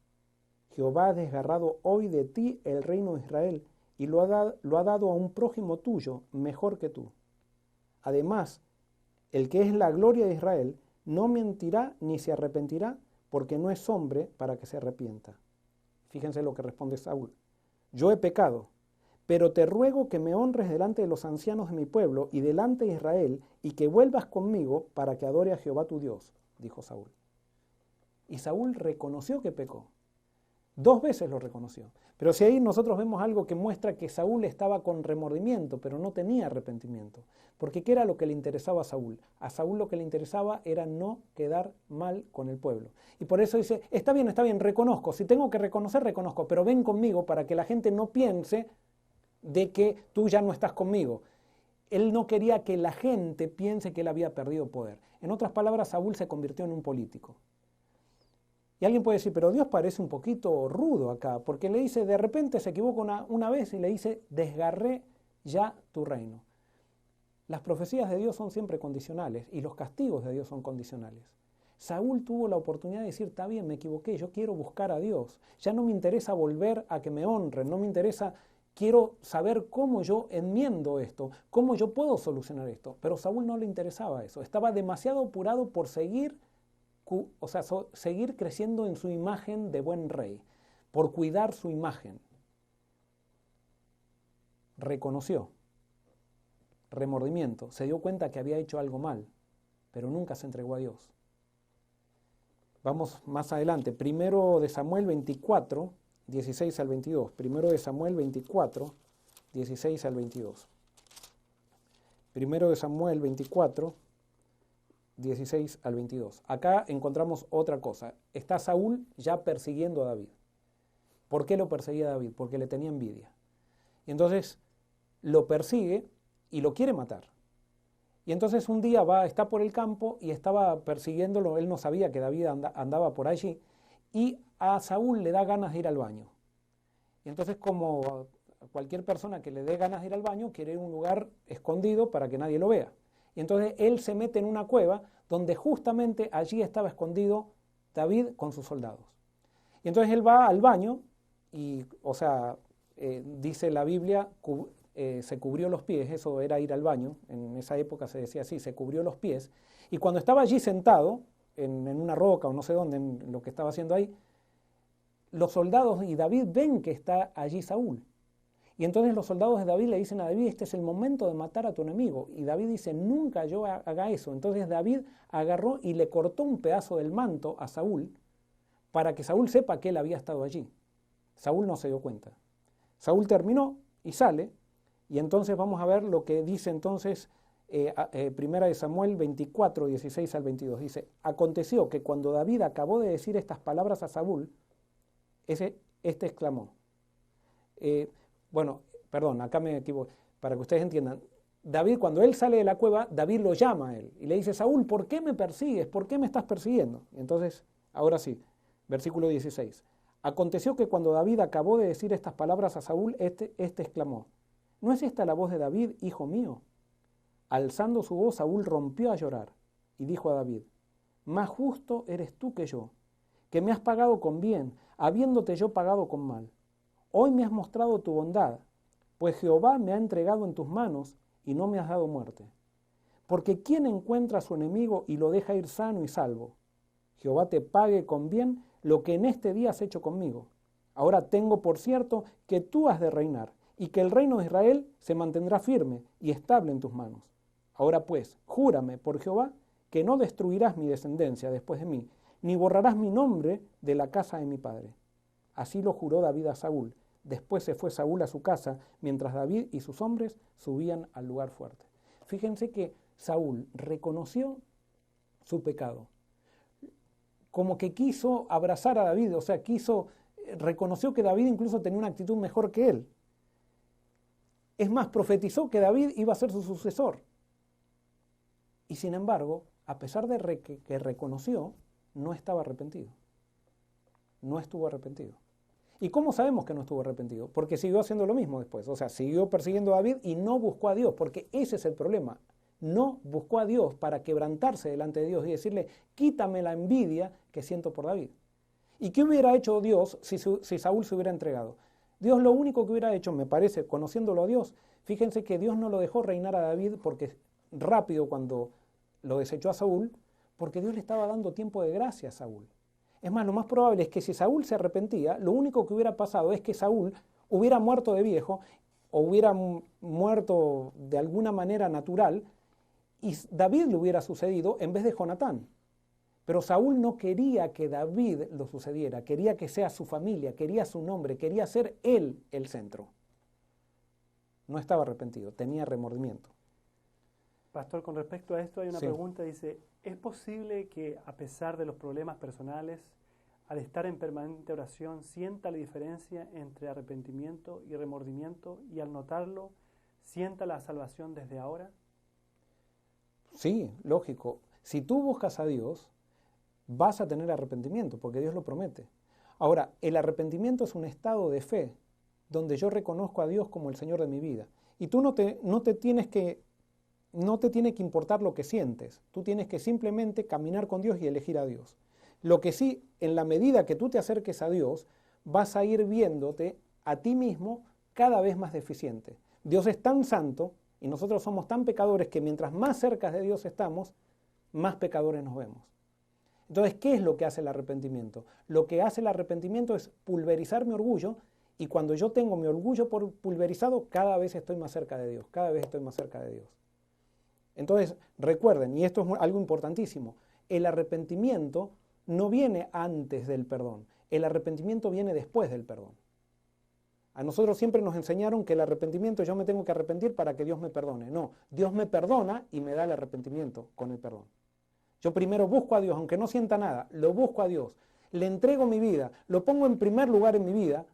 Jehová ha desgarrado hoy de ti el reino de Israel, y lo ha dado a un prójimo tuyo mejor que tú. Además, el que es la gloria de Israel no mentirá ni se arrepentirá, porque no es hombre para que se arrepienta. Fíjense lo que responde Saúl: yo he pecado, pero te ruego que me honres delante de los ancianos de mi pueblo y delante de Israel, y que vuelvas conmigo para que adore a Jehová tu Dios, dijo Saúl. Y Saúl reconoció que pecó. 2 veces lo reconoció. Pero si ahí nosotros vemos algo que muestra que Saúl estaba con remordimiento, pero no tenía arrepentimiento. Porque ¿qué era lo que le interesaba a Saúl? A Saúl lo que le interesaba era no quedar mal con el pueblo. Y por eso dice: está bien, reconozco. Si tengo que reconocer, reconozco. Pero ven conmigo para que la gente no piense de que tú ya no estás conmigo. Él no quería que la gente piense que él había perdido poder. En otras palabras, Saúl se convirtió en un político. Y alguien puede decir: pero Dios parece un poquito rudo acá, porque le dice, de repente se equivoca una vez y le dice: desgarré ya tu reino. Las profecías de Dios son siempre condicionales y los castigos de Dios son condicionales. Saúl tuvo la oportunidad de decir: está bien, me equivoqué, yo quiero buscar a Dios, ya no me interesa volver a que me honren, no me interesa, quiero saber cómo yo enmiendo esto, cómo yo puedo solucionar esto. Pero a Saúl no le interesaba eso, estaba demasiado apurado por seguir creciendo en su imagen de buen rey, por cuidar su imagen. Reconoció, remordimiento, se dio cuenta que había hecho algo mal, pero nunca se entregó a Dios. Vamos más adelante, primero de Samuel 24, 16 al 22. Primero de Samuel 24, 16 al 22. Primero de Samuel 24, 16 al 22. Acá encontramos otra cosa. Está Saúl ya persiguiendo a David. ¿Por qué lo perseguía a David? Porque le tenía envidia. Y entonces lo persigue y lo quiere matar. Y entonces un día está por el campo y estaba persiguiéndolo. Él no sabía que David andaba por allí. Y a Saúl le da ganas de ir al baño. Y entonces, como cualquier persona que le dé ganas de ir al baño, quiere ir a un lugar escondido para que nadie lo vea. Y entonces él se mete en una cueva donde justamente allí estaba escondido David con sus soldados. Y entonces él va al baño y, dice la Biblia, se cubrió los pies. Eso era ir al baño, en esa época se decía así, se cubrió los pies. Y cuando estaba allí sentado, en una roca o no sé dónde, en lo que estaba haciendo ahí, los soldados y David ven que está allí Saúl. Y entonces los soldados de David le dicen a David, este es el momento de matar a tu enemigo. Y David dice, nunca yo haga eso. Entonces David agarró y le cortó un pedazo del manto a Saúl para que Saúl sepa que él había estado allí. Saúl no se dio cuenta. Saúl terminó y sale, y entonces vamos a ver lo que dice entonces Primera de Samuel 24, 16 al 22. Dice, aconteció que cuando David acabó de decir estas palabras a Saúl, este exclamó, acá me equivoco, para que ustedes entiendan, David, cuando él sale de la cueva, David lo llama a él y le dice, Saúl, ¿por qué me persigues? ¿Por qué me estás persiguiendo? Entonces, ahora sí, versículo 16. Aconteció que cuando David acabó de decir estas palabras a Saúl, este exclamó, ¿no es esta la voz de David, hijo mío? Alzando su voz, Saúl rompió a llorar y dijo a David, más justo eres tú que yo, que me has pagado con bien, habiéndote yo pagado con mal. Hoy me has mostrado tu bondad, pues Jehová me ha entregado en tus manos y no me has dado muerte. Porque ¿quién encuentra a su enemigo y lo deja ir sano y salvo? Jehová te pague con bien lo que en este día has hecho conmigo. Ahora tengo por cierto que tú has de reinar, y que el reino de Israel se mantendrá firme y estable en tus manos. Ahora pues, júrame por Jehová que no destruirás mi descendencia después de mí, ni borrarás mi nombre de la casa de mi padre. Así lo juró David a Saúl. Después se fue Saúl a su casa, mientras David y sus hombres subían al lugar fuerte. Fíjense que Saúl reconoció su pecado, como que quiso abrazar a David, o sea, reconoció que David incluso tenía una actitud mejor que él. Es más, profetizó que David iba a ser su sucesor. Y sin embargo, a pesar de que reconoció, no estaba arrepentido. No estuvo arrepentido. ¿Y cómo sabemos que no estuvo arrepentido? Porque siguió haciendo lo mismo después. O sea, siguió persiguiendo a David y no buscó a Dios, porque ese es el problema. No buscó a Dios para quebrantarse delante de Dios y decirle, quítame la envidia que siento por David. ¿Y qué hubiera hecho Dios si Saúl se hubiera entregado? Dios lo único que hubiera hecho, me parece, conociéndolo a Dios, fíjense que Dios no lo dejó reinar a David porque rápido cuando lo desechó a Saúl, porque Dios le estaba dando tiempo de gracia a Saúl. Es más, lo más probable es que si Saúl se arrepentía, lo único que hubiera pasado es que Saúl hubiera muerto de viejo o hubiera muerto de alguna manera natural y David le hubiera sucedido en vez de Jonatán. Pero Saúl no quería que David lo sucediera, quería que sea su familia, quería su nombre, quería ser él el centro. No estaba arrepentido, tenía remordimiento. Pastor, con respecto a esto hay una Sí. pregunta, dice, ¿es posible que a pesar de los problemas personales, al estar en permanente oración, sienta la diferencia entre arrepentimiento y remordimiento y al notarlo, sienta la salvación desde ahora? Sí, lógico. Si tú buscas a Dios, vas a tener arrepentimiento, porque Dios lo promete. Ahora, el arrepentimiento es un estado de fe, donde yo reconozco a Dios como el Señor de mi vida. Y tú no te tiene que importar lo que sientes, tú tienes que simplemente caminar con Dios y elegir a Dios. Lo que sí, en la medida que tú te acerques a Dios, vas a ir viéndote a ti mismo cada vez más deficiente. Dios es tan santo y nosotros somos tan pecadores que mientras más cerca de Dios estamos, más pecadores nos vemos. Entonces, ¿qué es lo que hace el arrepentimiento? Lo que hace el arrepentimiento es pulverizar mi orgullo, y cuando yo tengo mi orgullo pulverizado, cada vez estoy más cerca de Dios, cada vez estoy más cerca de Dios. Entonces, recuerden, y esto es algo importantísimo, el arrepentimiento no viene antes del perdón, el arrepentimiento viene después del perdón. A nosotros siempre nos enseñaron que el arrepentimiento, yo me tengo que arrepentir para que Dios me perdone. No, Dios me perdona y me da el arrepentimiento con el perdón. Yo primero busco a Dios, aunque no sienta nada, lo busco a Dios, le entrego mi vida, lo pongo en primer lugar en mi vida,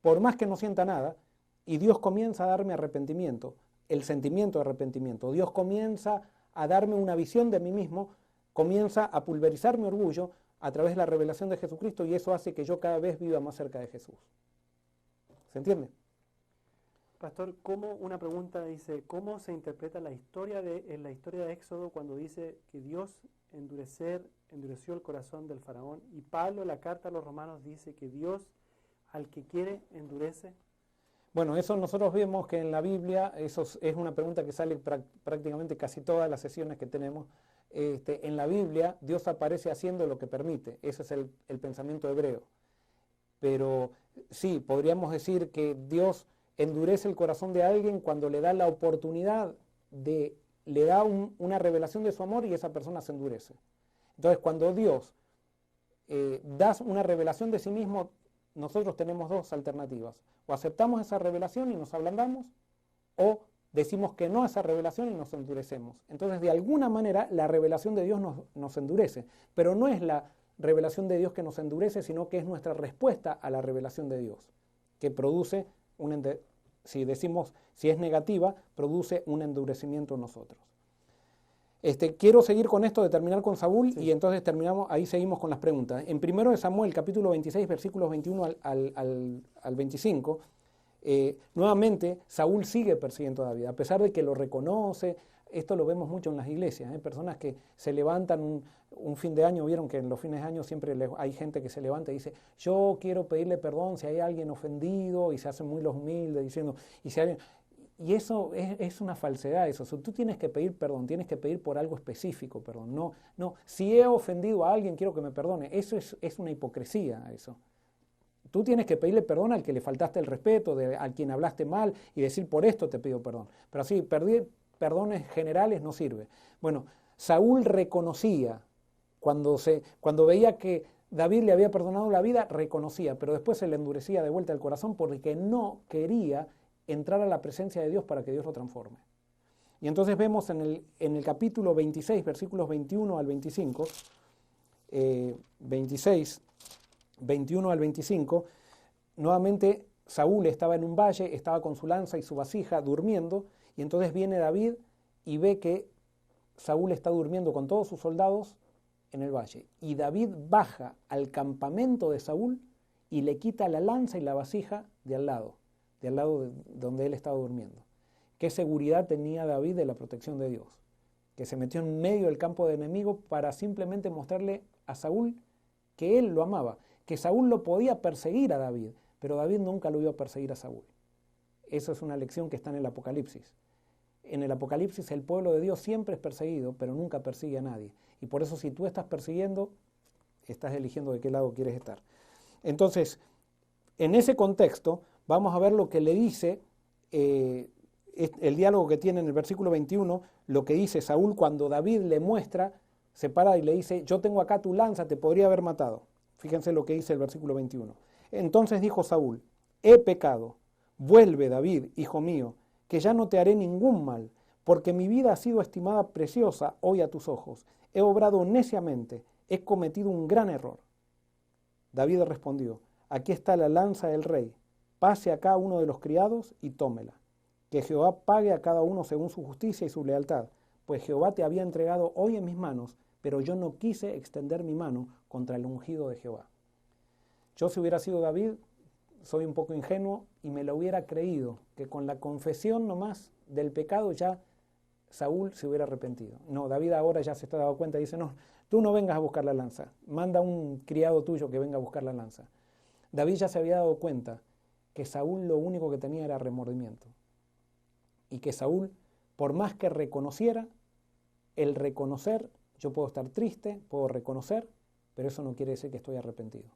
por más que no sienta nada, y Dios comienza a darme arrepentimiento, el sentimiento de arrepentimiento. Dios comienza a darme una visión de mí mismo, comienza a pulverizar mi orgullo a través de la revelación de Jesucristo, y eso hace que yo cada vez viva más cerca de Jesús. ¿Se entiende? Pastor, una pregunta dice, ¿cómo se interpreta en la historia de Éxodo cuando dice que Dios endureció el corazón del faraón? Y Pablo en la carta a los romanos dice que Dios al que quiere endurece. Bueno, eso nosotros vemos que en la Biblia, eso es una pregunta que sale prácticamente casi todas las sesiones que tenemos. en la Biblia Dios aparece haciendo lo que permite. Ese es el pensamiento hebreo. Pero sí, podríamos decir que Dios endurece el corazón de alguien cuando le da la oportunidad le da una revelación de su amor y esa persona se endurece. Entonces, cuando Dios da una revelación de sí mismo, nosotros tenemos dos alternativas. O aceptamos esa revelación y nos ablandamos, o decimos que no a esa revelación y nos endurecemos. Entonces, de alguna manera, la revelación de Dios nos endurece, pero no es la revelación de Dios que nos endurece, sino que es nuestra respuesta a la revelación de Dios, que produce si es negativa, produce un endurecimiento en nosotros. Quiero seguir con esto de terminar con Saúl, sí. Y entonces ahí seguimos con las preguntas. En 1 Samuel, capítulo 26, versículos 21 al 25, nuevamente Saúl sigue persiguiendo a David, a pesar de que lo reconoce. Esto lo vemos mucho en las iglesias, personas que se levantan un fin de año. Vieron que en los fines de año siempre hay gente que se levanta y dice, yo quiero pedirle perdón si hay alguien ofendido, y se hacen muy los humildes diciendo, y eso es una falsedad. Eso. Tú tienes que pedir perdón, tienes que pedir por algo específico perdón. No, si he ofendido a alguien quiero que me perdone. Eso es una hipocresía, eso. Tú tienes que pedirle perdón al que le faltaste el respeto, al quien hablaste mal, y decir, por esto te pido perdón. Pero así, pedir perdones generales no sirve. Bueno, Saúl reconocía, cuando veía que David le había perdonado la vida, reconocía, pero después se le endurecía de vuelta el corazón porque no quería entrar a la presencia de Dios para que Dios lo transforme. Y entonces vemos en el capítulo 26, versículos 21 al 25, 26, 21 al 25, nuevamente Saúl estaba en un valle, estaba con su lanza y su vasija durmiendo, y entonces viene David y ve que Saúl está durmiendo con todos sus soldados en el valle. Y David baja al campamento de Saúl y le quita la lanza y la vasija de al lado de donde él estaba durmiendo. ¿Qué seguridad tenía David de la protección de Dios? Que se metió en medio del campo de enemigo para simplemente mostrarle a Saúl que él lo amaba, que Saúl lo podía perseguir a David, pero David nunca lo iba a perseguir a Saúl. Eso es una lección que está en el Apocalipsis. En el Apocalipsis el pueblo de Dios siempre es perseguido, pero nunca persigue a nadie. Y por eso si tú estás persiguiendo, estás eligiendo de qué lado quieres estar. Entonces, en ese contexto, vamos a ver lo que le dice, el diálogo que tiene en el versículo 21, lo que dice Saúl cuando David le muestra, se para y le dice, yo tengo acá tu lanza, te podría haber matado. Fíjense lo que dice el versículo 21. Entonces dijo Saúl, he pecado, vuelve David, hijo mío, que ya no te haré ningún mal, porque mi vida ha sido estimada preciosa hoy a tus ojos. He obrado neciamente, he cometido un gran error. David respondió, aquí está la lanza del rey, pase acá uno de los criados y tómela. Que Jehová pague a cada uno según su justicia y su lealtad, pues Jehová te había entregado hoy en mis manos, pero yo no quise extender mi mano contra el ungido de Jehová. Yo, si hubiera sido David, soy un poco ingenuo y me lo hubiera creído, que con la confesión nomás del pecado ya Saúl se hubiera arrepentido. No, David ahora ya se está dando cuenta y dice, no, tú no vengas a buscar la lanza, manda un criado tuyo que venga a buscar la lanza. David ya se había dado cuenta que Saúl lo único que tenía era remordimiento. Y que Saúl, por más que reconociera, el reconocer, yo puedo estar triste, puedo reconocer, pero eso no quiere decir que estoy arrepentido.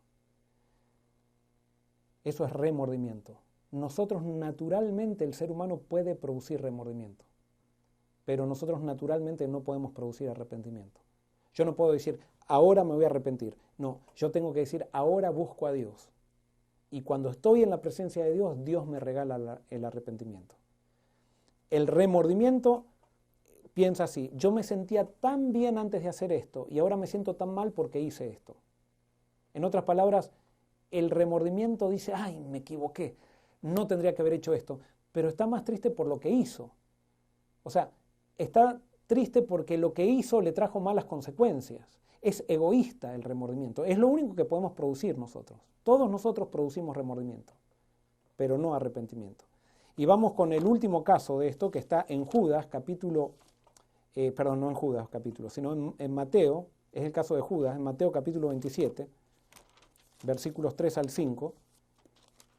Eso es remordimiento. Nosotros naturalmente, el ser humano puede producir remordimiento, pero nosotros naturalmente no podemos producir arrepentimiento. Yo no puedo decir, ahora me voy a arrepentir. No, yo tengo que decir, ahora busco a Dios. Y cuando estoy en la presencia de Dios, Dios me regala el arrepentimiento. El remordimiento piensa así, yo me sentía tan bien antes de hacer esto y ahora me siento tan mal porque hice esto. En otras palabras, el remordimiento dice, ay, me equivoqué, no tendría que haber hecho esto, pero está más triste por lo que hizo. O sea, está triste porque lo que hizo le trajo malas consecuencias. Es egoísta el remordimiento, es lo único que podemos producir nosotros. Todos nosotros producimos remordimiento, pero no arrepentimiento. Y vamos con el último caso de esto que está en Judas, no en Judas capítulo, sino en Mateo, es el caso de Judas, en Mateo capítulo 27, versículos 3 al 5,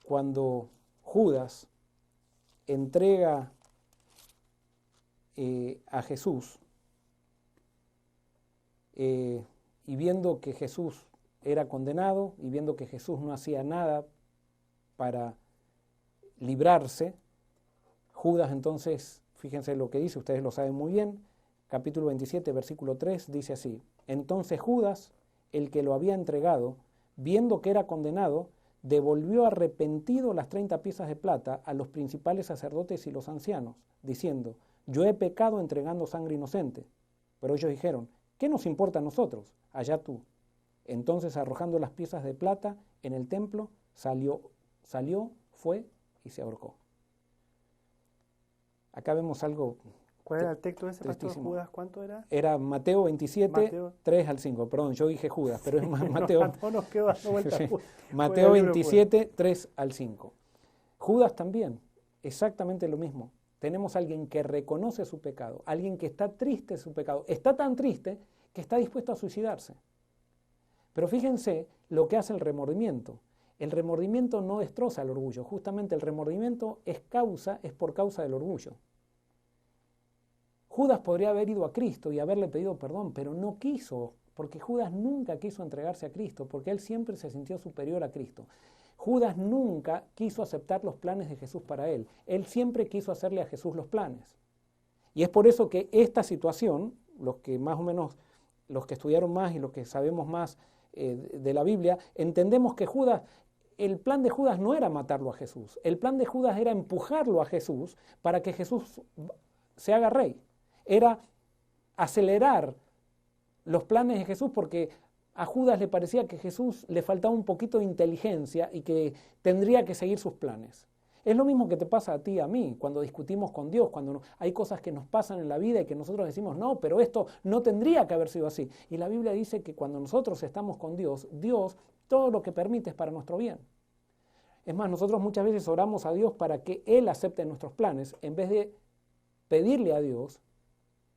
cuando Judas entrega a Jesús, y viendo que Jesús era condenado y viendo que Jesús no hacía nada para librarse, Judas entonces, fíjense lo que dice, ustedes lo saben muy bien, capítulo 27, versículo 3, dice así: entonces Judas, el que lo había entregado, viendo que era condenado, devolvió arrepentido las 30 piezas de plata a los principales sacerdotes y los ancianos, diciendo: yo he pecado entregando sangre inocente. Pero ellos dijeron: ¿qué nos importa a nosotros? Allá tú. Entonces, arrojando las piezas de plata en el templo, salió, fue y se ahorcó. Acá vemos algo. ¿Cuál era el texto de ese pastor tristísimo. Judas? ¿Cuánto era? Era Mateo 27, 3 al 5. Perdón, yo dije Judas, pero es Mateo. No nos quedó dando vuelta. Sí. Mateo 27, 3 al 5. Judas también, exactamente lo mismo. Tenemos a alguien que reconoce su pecado, alguien que está triste de su pecado. Está tan triste que está dispuesto a suicidarse. Pero fíjense lo que hace el remordimiento. El remordimiento no destroza el orgullo. Justamente el remordimiento es por causa del orgullo. Judas podría haber ido a Cristo y haberle pedido perdón, pero no quiso, porque Judas nunca quiso entregarse a Cristo, porque él siempre se sintió superior a Cristo. Judas nunca quiso aceptar los planes de Jesús para él. Él siempre quiso hacerle a Jesús los planes. Y es por eso que esta situación, los que más o menos, los que estudiaron más y los que sabemos más de la Biblia, entendemos que Judas, el plan de Judas no era matarlo a Jesús. El plan de Judas era empujarlo a Jesús para que Jesús se haga rey. Era acelerar los planes de Jesús porque a Judas le parecía que Jesús le faltaba un poquito de inteligencia y que tendría que seguir sus planes. Es lo mismo que te pasa a ti y a mí cuando discutimos con Dios, cuando hay cosas que nos pasan en la vida y que nosotros decimos, no, pero esto no tendría que haber sido así. Y la Biblia dice que cuando nosotros estamos con Dios, Dios todo lo que permite es para nuestro bien. Es más, nosotros muchas veces oramos a Dios para que Él acepte nuestros planes en vez de pedirle a Dios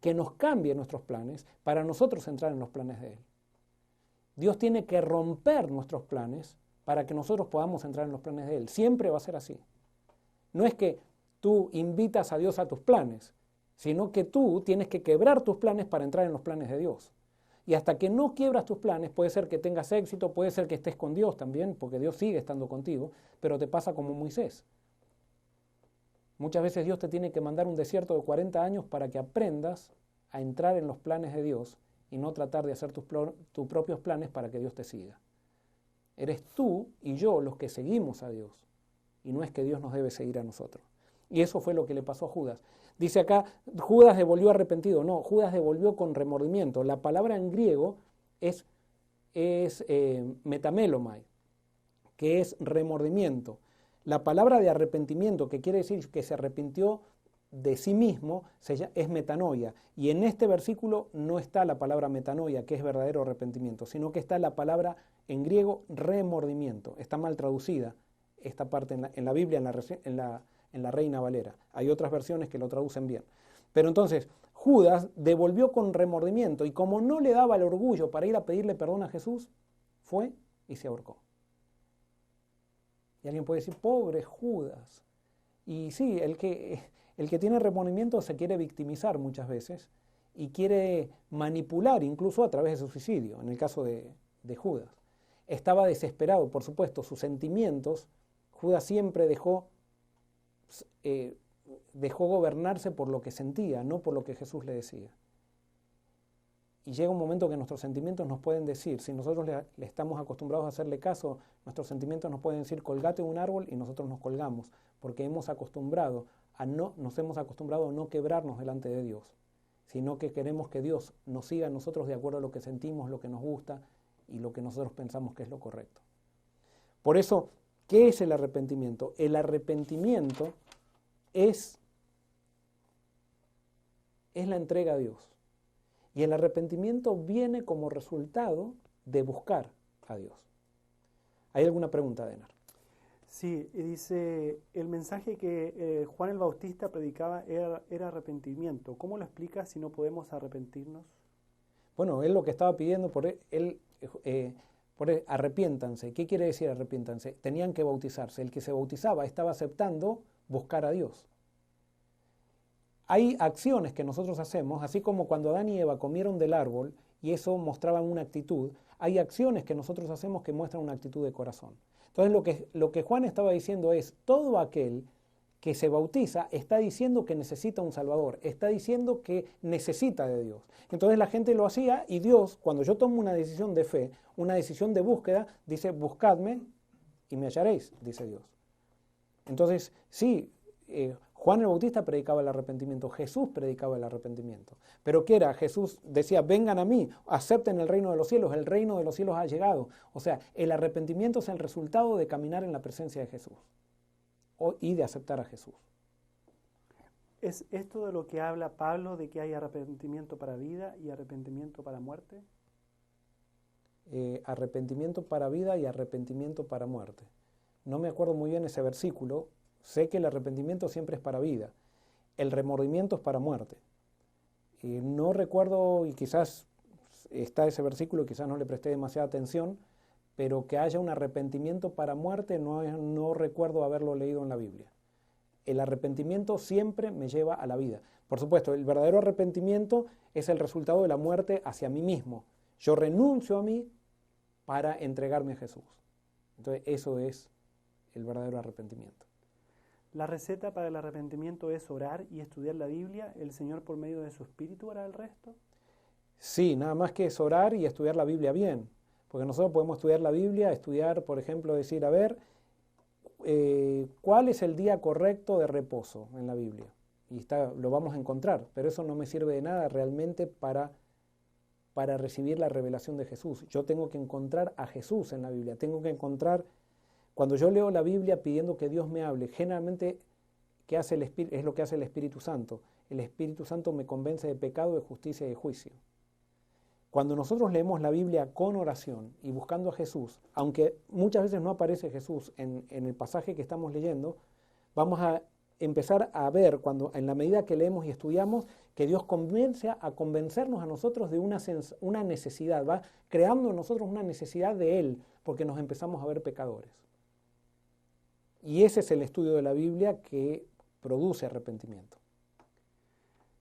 que nos cambie nuestros planes para nosotros entrar en los planes de Él. Dios tiene que romper nuestros planes para que nosotros podamos entrar en los planes de Él. Siempre va a ser así. No es que tú invitas a Dios a tus planes, sino que tú tienes que quebrar tus planes para entrar en los planes de Dios. Y hasta que no quiebras tus planes, puede ser que tengas éxito, puede ser que estés con Dios también, porque Dios sigue estando contigo, pero te pasa como Moisés. Muchas veces Dios te tiene que mandar un desierto de 40 años para que aprendas a entrar en los planes de Dios y no tratar de hacer tus propios planes para que Dios te siga. Eres tú y yo los que seguimos a Dios, y no es que Dios nos debe seguir a nosotros. Y eso fue lo que le pasó a Judas. Dice acá, Judas devolvió arrepentido. No, Judas devolvió con remordimiento. La palabra en griego es metamelomai, que es remordimiento. La palabra de arrepentimiento, que quiere decir que se arrepintió de sí mismo, es metanoia. Y en este versículo no está la palabra metanoia, que es verdadero arrepentimiento, sino que está la palabra en griego remordimiento. Está mal traducida esta parte en la Biblia, en la Reina Valera. Hay otras versiones que lo traducen bien. Pero entonces, Judas devolvió con remordimiento y como no le daba el orgullo para ir a pedirle perdón a Jesús, fue y se ahorcó. Y alguien puede decir, pobre Judas. Y sí, el que tiene remordimiento se quiere victimizar muchas veces y quiere manipular incluso a través de su suicidio, en el caso de Judas. Estaba desesperado, por supuesto, sus sentimientos. Judas siempre dejó gobernarse por lo que sentía, no por lo que Jesús le decía. Y llega un momento que nuestros sentimientos nos pueden decir, si nosotros le estamos acostumbrados a hacerle caso, nuestros sentimientos nos pueden decir, colgate de un árbol, y nosotros nos colgamos, porque nos hemos acostumbrado a no quebrarnos delante de Dios, sino que queremos que Dios nos siga a nosotros de acuerdo a lo que sentimos, lo que nos gusta y lo que nosotros pensamos que es lo correcto. Por eso, ¿qué es el arrepentimiento? El arrepentimiento es la entrega a Dios. Y el arrepentimiento viene como resultado de buscar a Dios. ¿Hay alguna pregunta, Denar? Sí, dice, el mensaje que Juan el Bautista predicaba era arrepentimiento. ¿Cómo lo explica si no podemos arrepentirnos? Bueno, él lo que estaba pidiendo por arrepiéntanse. ¿Qué quiere decir arrepiéntanse? Tenían que bautizarse. El que se bautizaba estaba aceptando buscar a Dios. Hay acciones que nosotros hacemos, así como cuando Adán y Eva comieron del árbol y eso mostraba una actitud. Hay acciones que nosotros hacemos que muestran una actitud de corazón. Entonces lo que Juan estaba diciendo es, todo aquel que se bautiza está diciendo que necesita un Salvador, está diciendo que necesita de Dios. Entonces la gente lo hacía y Dios, cuando yo tomo una decisión de fe, una decisión de búsqueda, dice, buscadme y me hallaréis, dice Dios. Entonces, sí, Juan el Bautista predicaba el arrepentimiento, Jesús predicaba el arrepentimiento. Pero ¿qué era? Jesús decía, vengan a mí, acepten el reino de los cielos ha llegado. O sea, el arrepentimiento es el resultado de caminar en la presencia de Jesús y de aceptar a Jesús. ¿Es esto de lo que habla Pablo, de que hay arrepentimiento para vida y arrepentimiento para muerte? Arrepentimiento para vida y arrepentimiento para muerte. No me acuerdo muy bien ese versículo. Sé que el arrepentimiento siempre es para vida, el remordimiento es para muerte. No recuerdo, y quizás está ese versículo, quizás no le presté demasiada atención, pero que haya un arrepentimiento para muerte no recuerdo haberlo leído en la Biblia. El arrepentimiento siempre me lleva a la vida. Por supuesto, el verdadero arrepentimiento es el resultado de la muerte hacia mí mismo. Yo renuncio a mí para entregarme a Jesús. Entonces, eso es el verdadero arrepentimiento. La receta para el arrepentimiento es orar y estudiar la Biblia. ¿El Señor por medio de su Espíritu hará el resto? Sí, nada más que es orar y estudiar la Biblia bien. Porque nosotros podemos estudiar la Biblia, estudiar, por ejemplo, decir, a ver, ¿cuál es el día correcto de reposo en la Biblia? Y lo vamos a encontrar, pero eso no me sirve de nada realmente para recibir la revelación de Jesús. Yo tengo que encontrar a Jesús en la Biblia, tengo que encontrar. Cuando yo leo la Biblia pidiendo que Dios me hable, generalmente es lo que hace el Espíritu Santo. El Espíritu Santo me convence de pecado, de justicia y de juicio. Cuando nosotros leemos la Biblia con oración y buscando a Jesús, aunque muchas veces no aparece Jesús en el pasaje que estamos leyendo, vamos a empezar a ver, en la medida que leemos y estudiamos, que Dios comienza a convencernos a nosotros de una necesidad, va creando en nosotros una necesidad de Él, porque nos empezamos a ver pecadores. Y ese es el estudio de la Biblia que produce arrepentimiento.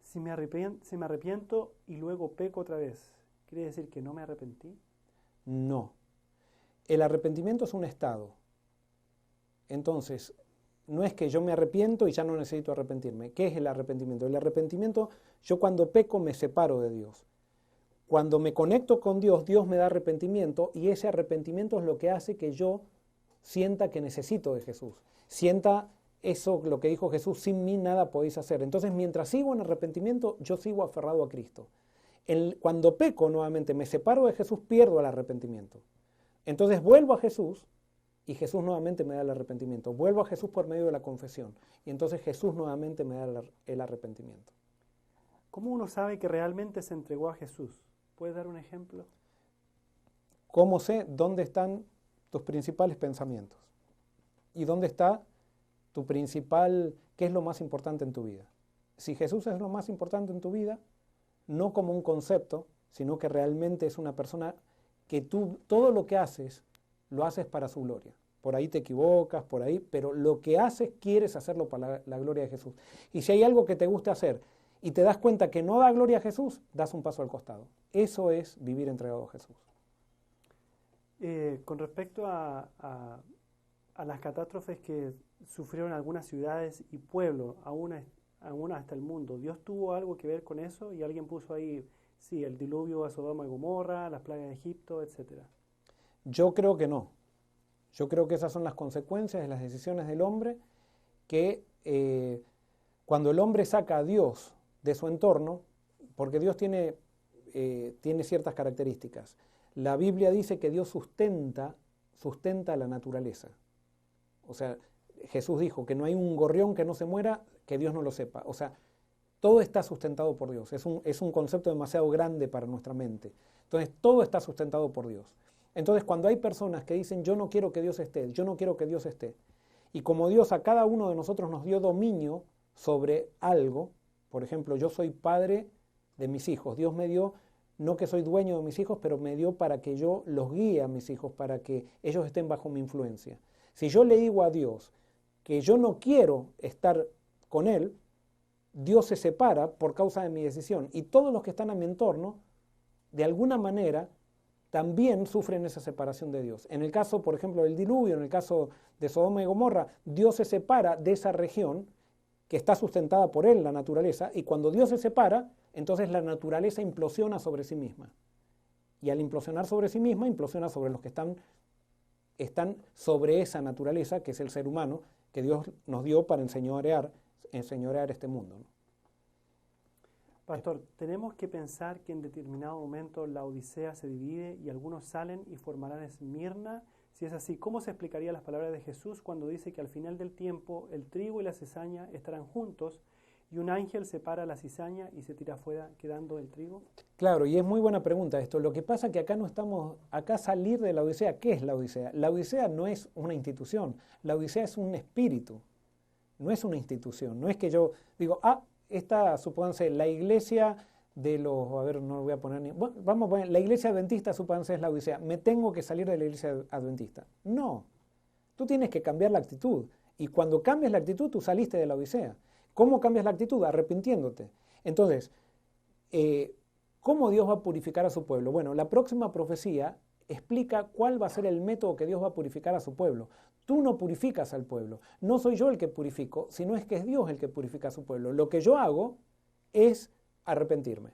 Si me arrepiento y luego peco otra vez, ¿quiere decir que no me arrepentí? No. El arrepentimiento es un estado. Entonces, no es que yo me arrepiento y ya no necesito arrepentirme. ¿Qué es el arrepentimiento? El arrepentimiento, yo cuando peco me separo de Dios. Cuando me conecto con Dios, Dios me da arrepentimiento y ese arrepentimiento es lo que hace que yo sienta que necesito de Jesús. Sienta eso, lo que dijo Jesús, sin mí nada podéis hacer. Entonces, mientras sigo en arrepentimiento, yo sigo aferrado a Cristo. Cuando peco nuevamente, me separo de Jesús, pierdo el arrepentimiento. Entonces vuelvo a Jesús y Jesús nuevamente me da el arrepentimiento. Vuelvo a Jesús por medio de la confesión y entonces Jesús nuevamente me da el arrepentimiento. ¿Cómo uno sabe que realmente se entregó a Jesús? ¿Puedes dar un ejemplo? ¿Cómo sé dónde están tus principales pensamientos? ¿Y dónde está qué es lo más importante en tu vida? Si Jesús es lo más importante en tu vida, no como un concepto, sino que realmente es una persona que tú, todo lo que haces, lo haces para su gloria. Por ahí te equivocas, pero lo que haces, quieres hacerlo para la gloria de Jesús. Y si hay algo que te guste hacer y te das cuenta que no da gloria a Jesús, das un paso al costado. Eso es vivir entregado a Jesús. Con respecto a las catástrofes que sufrieron algunas ciudades y pueblos, aún hasta el mundo, ¿Dios tuvo algo que ver con eso? Y alguien puso ahí, sí, el diluvio a Sodoma y Gomorra, las plagas de Egipto, etc. Yo creo que no. Yo creo que esas son las consecuencias de las decisiones del hombre, que cuando el hombre saca a Dios de su entorno, porque Dios tiene ciertas características. La Biblia dice que Dios sustenta la naturaleza. O sea, Jesús dijo que no hay un gorrión que no se muera, que Dios no lo sepa. O sea, todo está sustentado por Dios. Es un concepto demasiado grande para nuestra mente. Entonces, todo está sustentado por Dios. Entonces, cuando hay personas que dicen, yo no quiero que Dios esté, yo no quiero que Dios esté, y como Dios a cada uno de nosotros nos dio dominio sobre algo, por ejemplo, yo soy padre de mis hijos, Dios me dio, no que soy dueño de mis hijos, pero me dio para que yo los guíe a mis hijos, para que ellos estén bajo mi influencia. Si yo le digo a Dios que yo no quiero estar con Él, Dios se separa por causa de mi decisión, y todos los que están a mi entorno de alguna manera, también sufren esa separación de Dios. En el caso, por ejemplo, del diluvio, en el caso de Sodoma y Gomorra, Dios se separa de esa región que está sustentada por Él, la naturaleza, y cuando Dios se separa, entonces la naturaleza implosiona sobre sí misma. Y al implosionar sobre sí misma, implosiona sobre los que están sobre esa naturaleza, que es el ser humano, que Dios nos dio para enseñorear este mundo, ¿no? Pastor, ¿tenemos que pensar que en determinado momento la Odisea se divide y algunos salen y formarán Esmirna? Si es así, ¿cómo se explicaría las palabras de Jesús cuando dice que al final del tiempo el trigo y la cizaña estarán juntos y un ángel separa la cizaña y se tira afuera quedando el trigo? Claro, y es muy buena pregunta esto. Lo que pasa es que acá salir de la Odisea, ¿qué es la Odisea? La Odisea no es una institución, la Odisea es un espíritu, no es una institución. No es que yo digo, supónganse, la iglesia de los, a ver, no lo voy a poner ni, bueno, vamos a poner, la iglesia adventista, supónganse, es la Odisea. ¿Me tengo que salir de la iglesia adventista? No, tú tienes que cambiar la actitud. Y cuando cambias la actitud, tú saliste de la Odisea. ¿Cómo cambias la actitud? Arrepintiéndote. Entonces, ¿cómo Dios va a purificar a su pueblo? Bueno, la próxima profecía explica cuál va a ser el método que Dios va a purificar a su pueblo. Tú no purificas al pueblo. No soy yo el que purifico, sino es que es Dios el que purifica a su pueblo. Lo que yo hago es arrepentirme.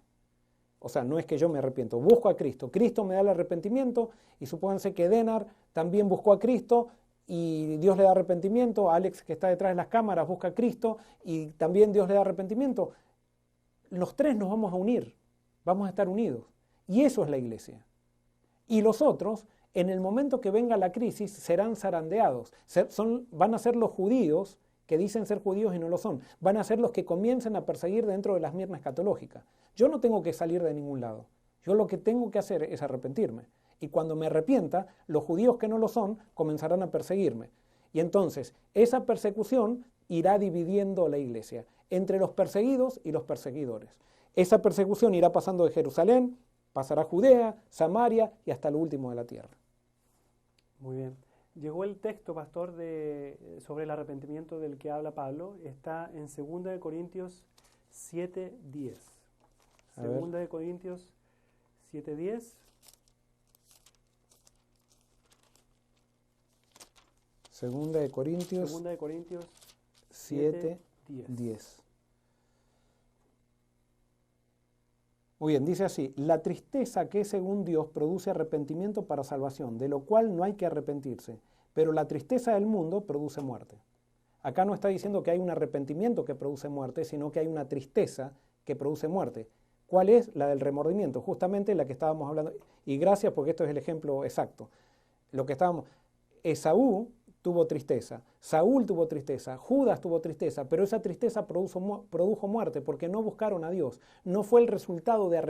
O sea, no es que yo me arrepiento, busco a Cristo. Cristo me da el arrepentimiento y supónganse que Denar también buscó a Cristo y Dios le da arrepentimiento. Alex, que está detrás de las cámaras, busca a Cristo y también Dios le da arrepentimiento. Los tres nos vamos a unir, vamos a estar unidos. Y eso es la iglesia. Y los otros, en el momento que venga la crisis, serán zarandeados. Van a ser los judíos que dicen ser judíos y no lo son. Van a ser los que comiencen a perseguir dentro de la Esmirna escatológica. Yo no tengo que salir de ningún lado. Yo lo que tengo que hacer es arrepentirme. Y cuando me arrepienta, los judíos que no lo son comenzarán a perseguirme. Y entonces, esa persecución irá dividiendo la iglesia entre los perseguidos y los perseguidores. Esa persecución irá pasando de Jerusalén, pasará a Judea, Samaria y hasta lo último de la tierra. Muy bien. Llegó el texto, pastor, sobre el arrepentimiento del que habla Pablo. Está en 2 Corintios 7:10. 2 Corintios 7:10. 2 Corintios 7:10. Muy bien, dice así: la tristeza que es según Dios produce arrepentimiento para salvación, de lo cual no hay que arrepentirse, pero la tristeza del mundo produce muerte. Acá no está diciendo que hay un arrepentimiento que produce muerte, sino que hay una tristeza que produce muerte. ¿Cuál es? La del remordimiento, justamente la que estábamos hablando. Y gracias porque esto es el ejemplo exacto. Esaú tuvo tristeza, Saúl tuvo tristeza, Judas tuvo tristeza, pero esa tristeza produjo muerte porque no buscaron a Dios. No fue el resultado de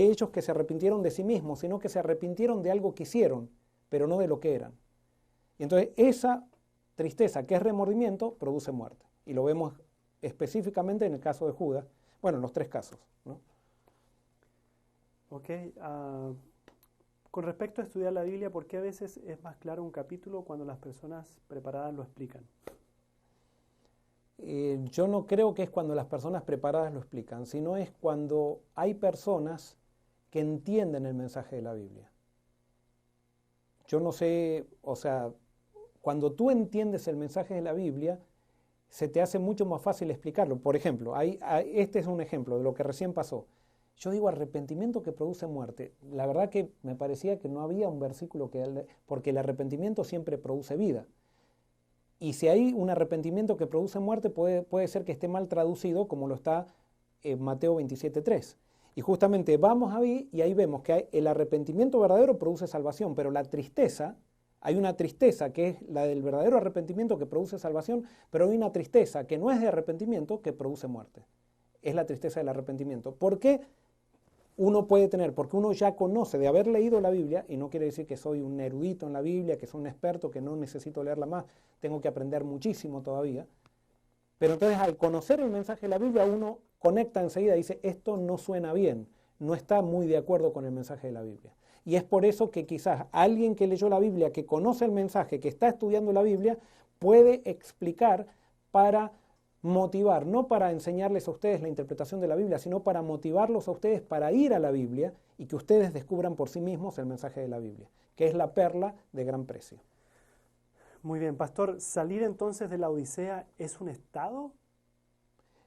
ellos que se arrepintieron de sí mismos, sino que se arrepintieron de algo que hicieron, pero no de lo que eran. Y entonces esa tristeza, que es remordimiento, produce muerte. Y lo vemos específicamente en el caso de Judas, bueno, en los tres casos, ¿no? Ok. Con respecto a estudiar la Biblia, ¿por qué a veces es más claro un capítulo cuando las personas preparadas lo explican? Yo no creo que es cuando las personas preparadas lo explican, sino es cuando hay personas que entienden el mensaje de la Biblia. Yo no sé, o sea, cuando tú entiendes el mensaje de la Biblia, se te hace mucho más fácil explicarlo. Por ejemplo, este es un ejemplo de lo que recién pasó. Yo digo arrepentimiento que produce muerte. La verdad que me parecía que no había un versículo porque el arrepentimiento siempre produce vida. Y si hay un arrepentimiento que produce muerte, puede ser que esté mal traducido, como lo está en Mateo 27:3. Y justamente vamos ahí y ahí vemos que el arrepentimiento verdadero produce salvación, pero la tristeza, hay una tristeza que es la del verdadero arrepentimiento que produce salvación, pero hay una tristeza que no es de arrepentimiento que produce muerte. Es la tristeza del arrepentimiento. ¿Por qué? Uno puede tener, porque uno ya conoce de haber leído la Biblia, y no quiere decir que soy un erudito en la Biblia, que soy un experto, que no necesito leerla más, tengo que aprender muchísimo todavía. Pero entonces al conocer el mensaje de la Biblia, uno conecta enseguida y dice, esto no suena bien, no está muy de acuerdo con el mensaje de la Biblia. Y es por eso que quizás alguien que leyó la Biblia, que conoce el mensaje, que está estudiando la Biblia, puede explicar para motivar, no para enseñarles a ustedes la interpretación de la Biblia, sino para motivarlos a ustedes para ir a la Biblia y que ustedes descubran por sí mismos el mensaje de la Biblia, que es la perla de gran precio. Muy bien, pastor, ¿salir entonces de la Odisea es un estado?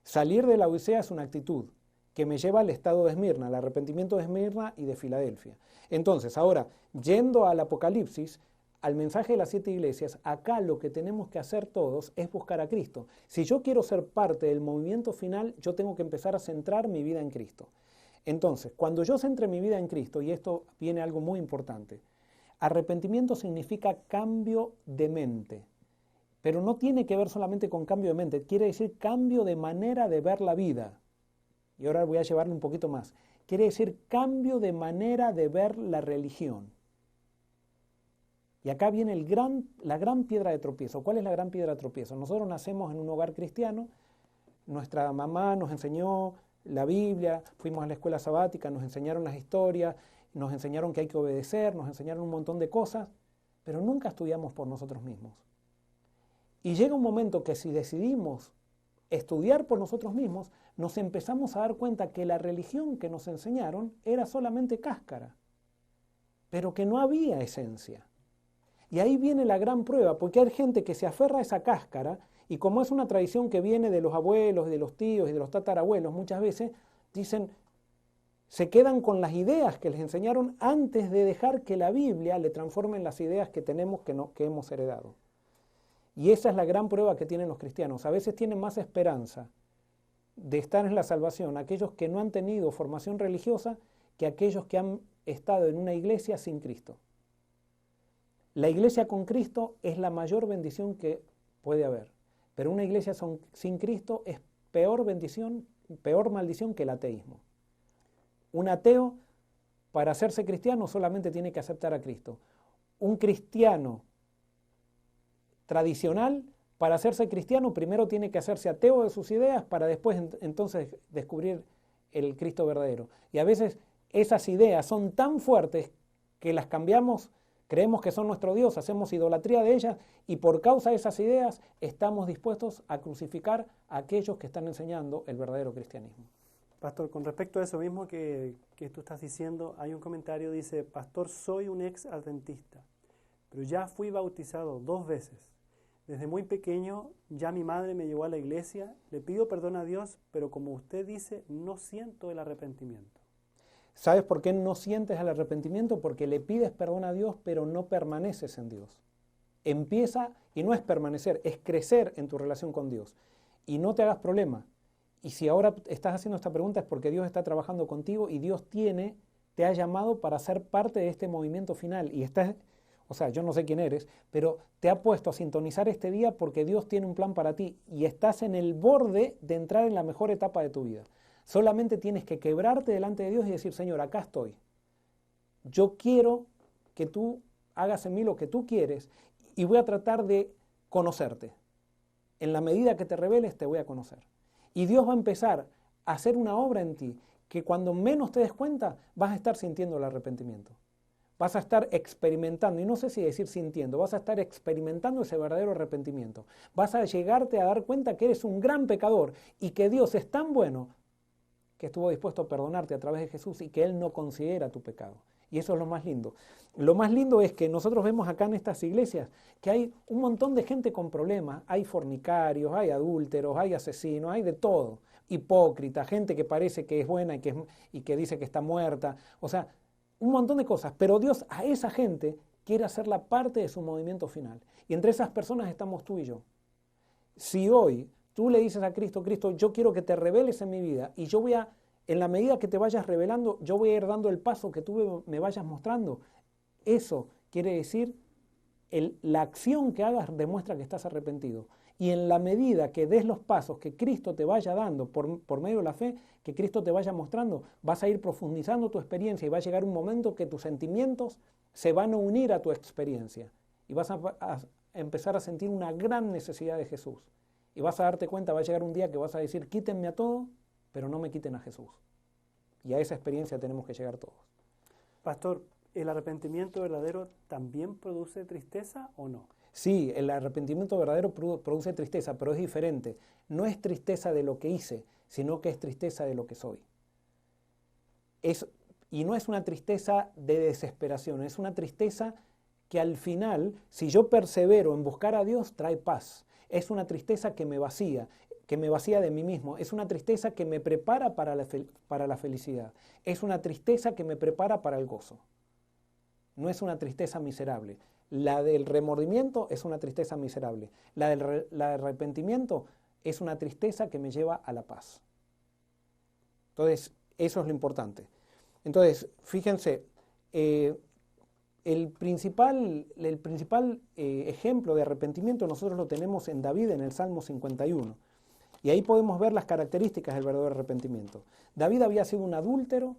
Salir de la Odisea es una actitud que me lleva al estado de Esmirna, al arrepentimiento de Esmirna y de Filadelfia. Entonces, ahora, yendo al Apocalipsis, al mensaje de las 7 iglesias, acá lo que tenemos que hacer todos es buscar a Cristo. Si yo quiero ser parte del movimiento final, yo tengo que empezar a centrar mi vida en Cristo. Entonces, cuando yo centre mi vida en Cristo, y esto viene algo muy importante, arrepentimiento significa cambio de mente, pero no tiene que ver solamente con cambio de mente, quiere decir cambio de manera de ver la vida. Y ahora voy a llevarle un poquito más. Quiere decir cambio de manera de ver la religión. Y acá viene la gran piedra de tropiezo. ¿Cuál es la gran piedra de tropiezo? Nosotros nacemos en un hogar cristiano, nuestra mamá nos enseñó la Biblia, fuimos a la escuela sabática, nos enseñaron las historias, nos enseñaron que hay que obedecer, nos enseñaron un montón de cosas, pero nunca estudiamos por nosotros mismos. Y llega un momento que si decidimos estudiar por nosotros mismos, nos empezamos a dar cuenta que la religión que nos enseñaron era solamente cáscara, pero que no había esencia. Y ahí viene la gran prueba, porque hay gente que se aferra a esa cáscara, y como es una tradición que viene de los abuelos, de los tíos y de los tatarabuelos, muchas veces dicen, se quedan con las ideas que les enseñaron antes de dejar que la Biblia le transforme en las ideas que tenemos, que hemos heredado. Y esa es la gran prueba que tienen los cristianos. A veces tienen más esperanza de estar en la salvación aquellos que no han tenido formación religiosa que aquellos que han estado en una iglesia sin Cristo. La iglesia con Cristo es la mayor bendición que puede haber, pero una iglesia sin Cristo es peor maldición que el ateísmo. Un ateo, para hacerse cristiano, solamente tiene que aceptar a Cristo. Un cristiano tradicional, para hacerse cristiano, primero tiene que hacerse ateo de sus ideas para después entonces descubrir el Cristo verdadero. Y a veces esas ideas son tan fuertes que las cambiamos, creemos que son nuestro Dios, hacemos idolatría de ellas y por causa de esas ideas estamos dispuestos a crucificar a aquellos que están enseñando el verdadero cristianismo. Pastor, con respecto a eso mismo que tú estás diciendo, hay un comentario, dice, pastor, soy un ex adventista, pero ya fui bautizado 2 veces. Desde muy pequeño ya mi madre me llevó a la iglesia, le pido perdón a Dios, pero como usted dice, no siento el arrepentimiento. ¿Sabes por qué no sientes el arrepentimiento? Porque le pides perdón a Dios, pero no permaneces en Dios. Empieza, y no es permanecer, es crecer en tu relación con Dios. Y no te hagas problema. Y si ahora estás haciendo esta pregunta es porque Dios está trabajando contigo y Dios te ha llamado para ser parte de este movimiento final. Y yo no sé quién eres, pero te ha puesto a sintonizar este día porque Dios tiene un plan para ti y estás en el borde de entrar en la mejor etapa de tu vida. Solamente tienes que quebrarte delante de Dios y decir, Señor, acá estoy. Yo quiero que tú hagas en mí lo que tú quieres y voy a tratar de conocerte. En la medida que te reveles, te voy a conocer. Y Dios va a empezar a hacer una obra en ti que cuando menos te des cuenta, vas a estar sintiendo el arrepentimiento. Vas a estar experimentando, y no sé si decir sintiendo, vas a estar experimentando ese verdadero arrepentimiento. Vas a llegarte a dar cuenta que eres un gran pecador y que Dios es tan bueno que estuvo dispuesto a perdonarte a través de Jesús y que Él no considera tu pecado. Y eso es lo más lindo. Lo más lindo es que nosotros vemos acá en estas iglesias que hay un montón de gente con problemas. Hay fornicarios, hay adúlteros, hay asesinos, hay de todo. Hipócritas, gente que parece que es buena y que dice que está muerta. O sea, un montón de cosas. Pero Dios a esa gente quiere hacerla parte de su movimiento final. Y entre esas personas estamos tú y yo. Si hoy tú le dices a Cristo, Cristo, yo quiero que te reveles en mi vida y yo en la medida que te vayas revelando, yo voy a ir dando el paso que tú me vayas mostrando. Eso quiere decir, la acción que hagas demuestra que estás arrepentido. Y en la medida que des los pasos que Cristo te vaya dando por medio de la fe, que Cristo te vaya mostrando, vas a ir profundizando tu experiencia y va a llegar un momento que tus sentimientos se van a unir a tu experiencia. Y vas a empezar a sentir una gran necesidad de Jesús. Y vas a darte cuenta, va a llegar un día que vas a decir, quítenme a todo, pero no me quiten a Jesús. Y a esa experiencia tenemos que llegar todos. Pastor, ¿el arrepentimiento verdadero también produce tristeza o no? Sí, el arrepentimiento verdadero produce tristeza, pero es diferente. No es tristeza de lo que hice, sino que es tristeza de lo que soy. Y no es una tristeza de desesperación, es una tristeza que al final, si yo persevero en buscar a Dios, trae paz. Es una tristeza que me vacía de mí mismo. Es una tristeza que me prepara para la felicidad. Es una tristeza que me prepara para el gozo. No es una tristeza miserable. La del remordimiento es una tristeza miserable. La del arrepentimiento es una tristeza que me lleva a la paz. Entonces, eso es lo importante. Entonces, fíjense, el principal ejemplo de arrepentimiento nosotros lo tenemos en David en el Salmo 51. Y ahí podemos ver las características del verdadero arrepentimiento. David había sido un adúltero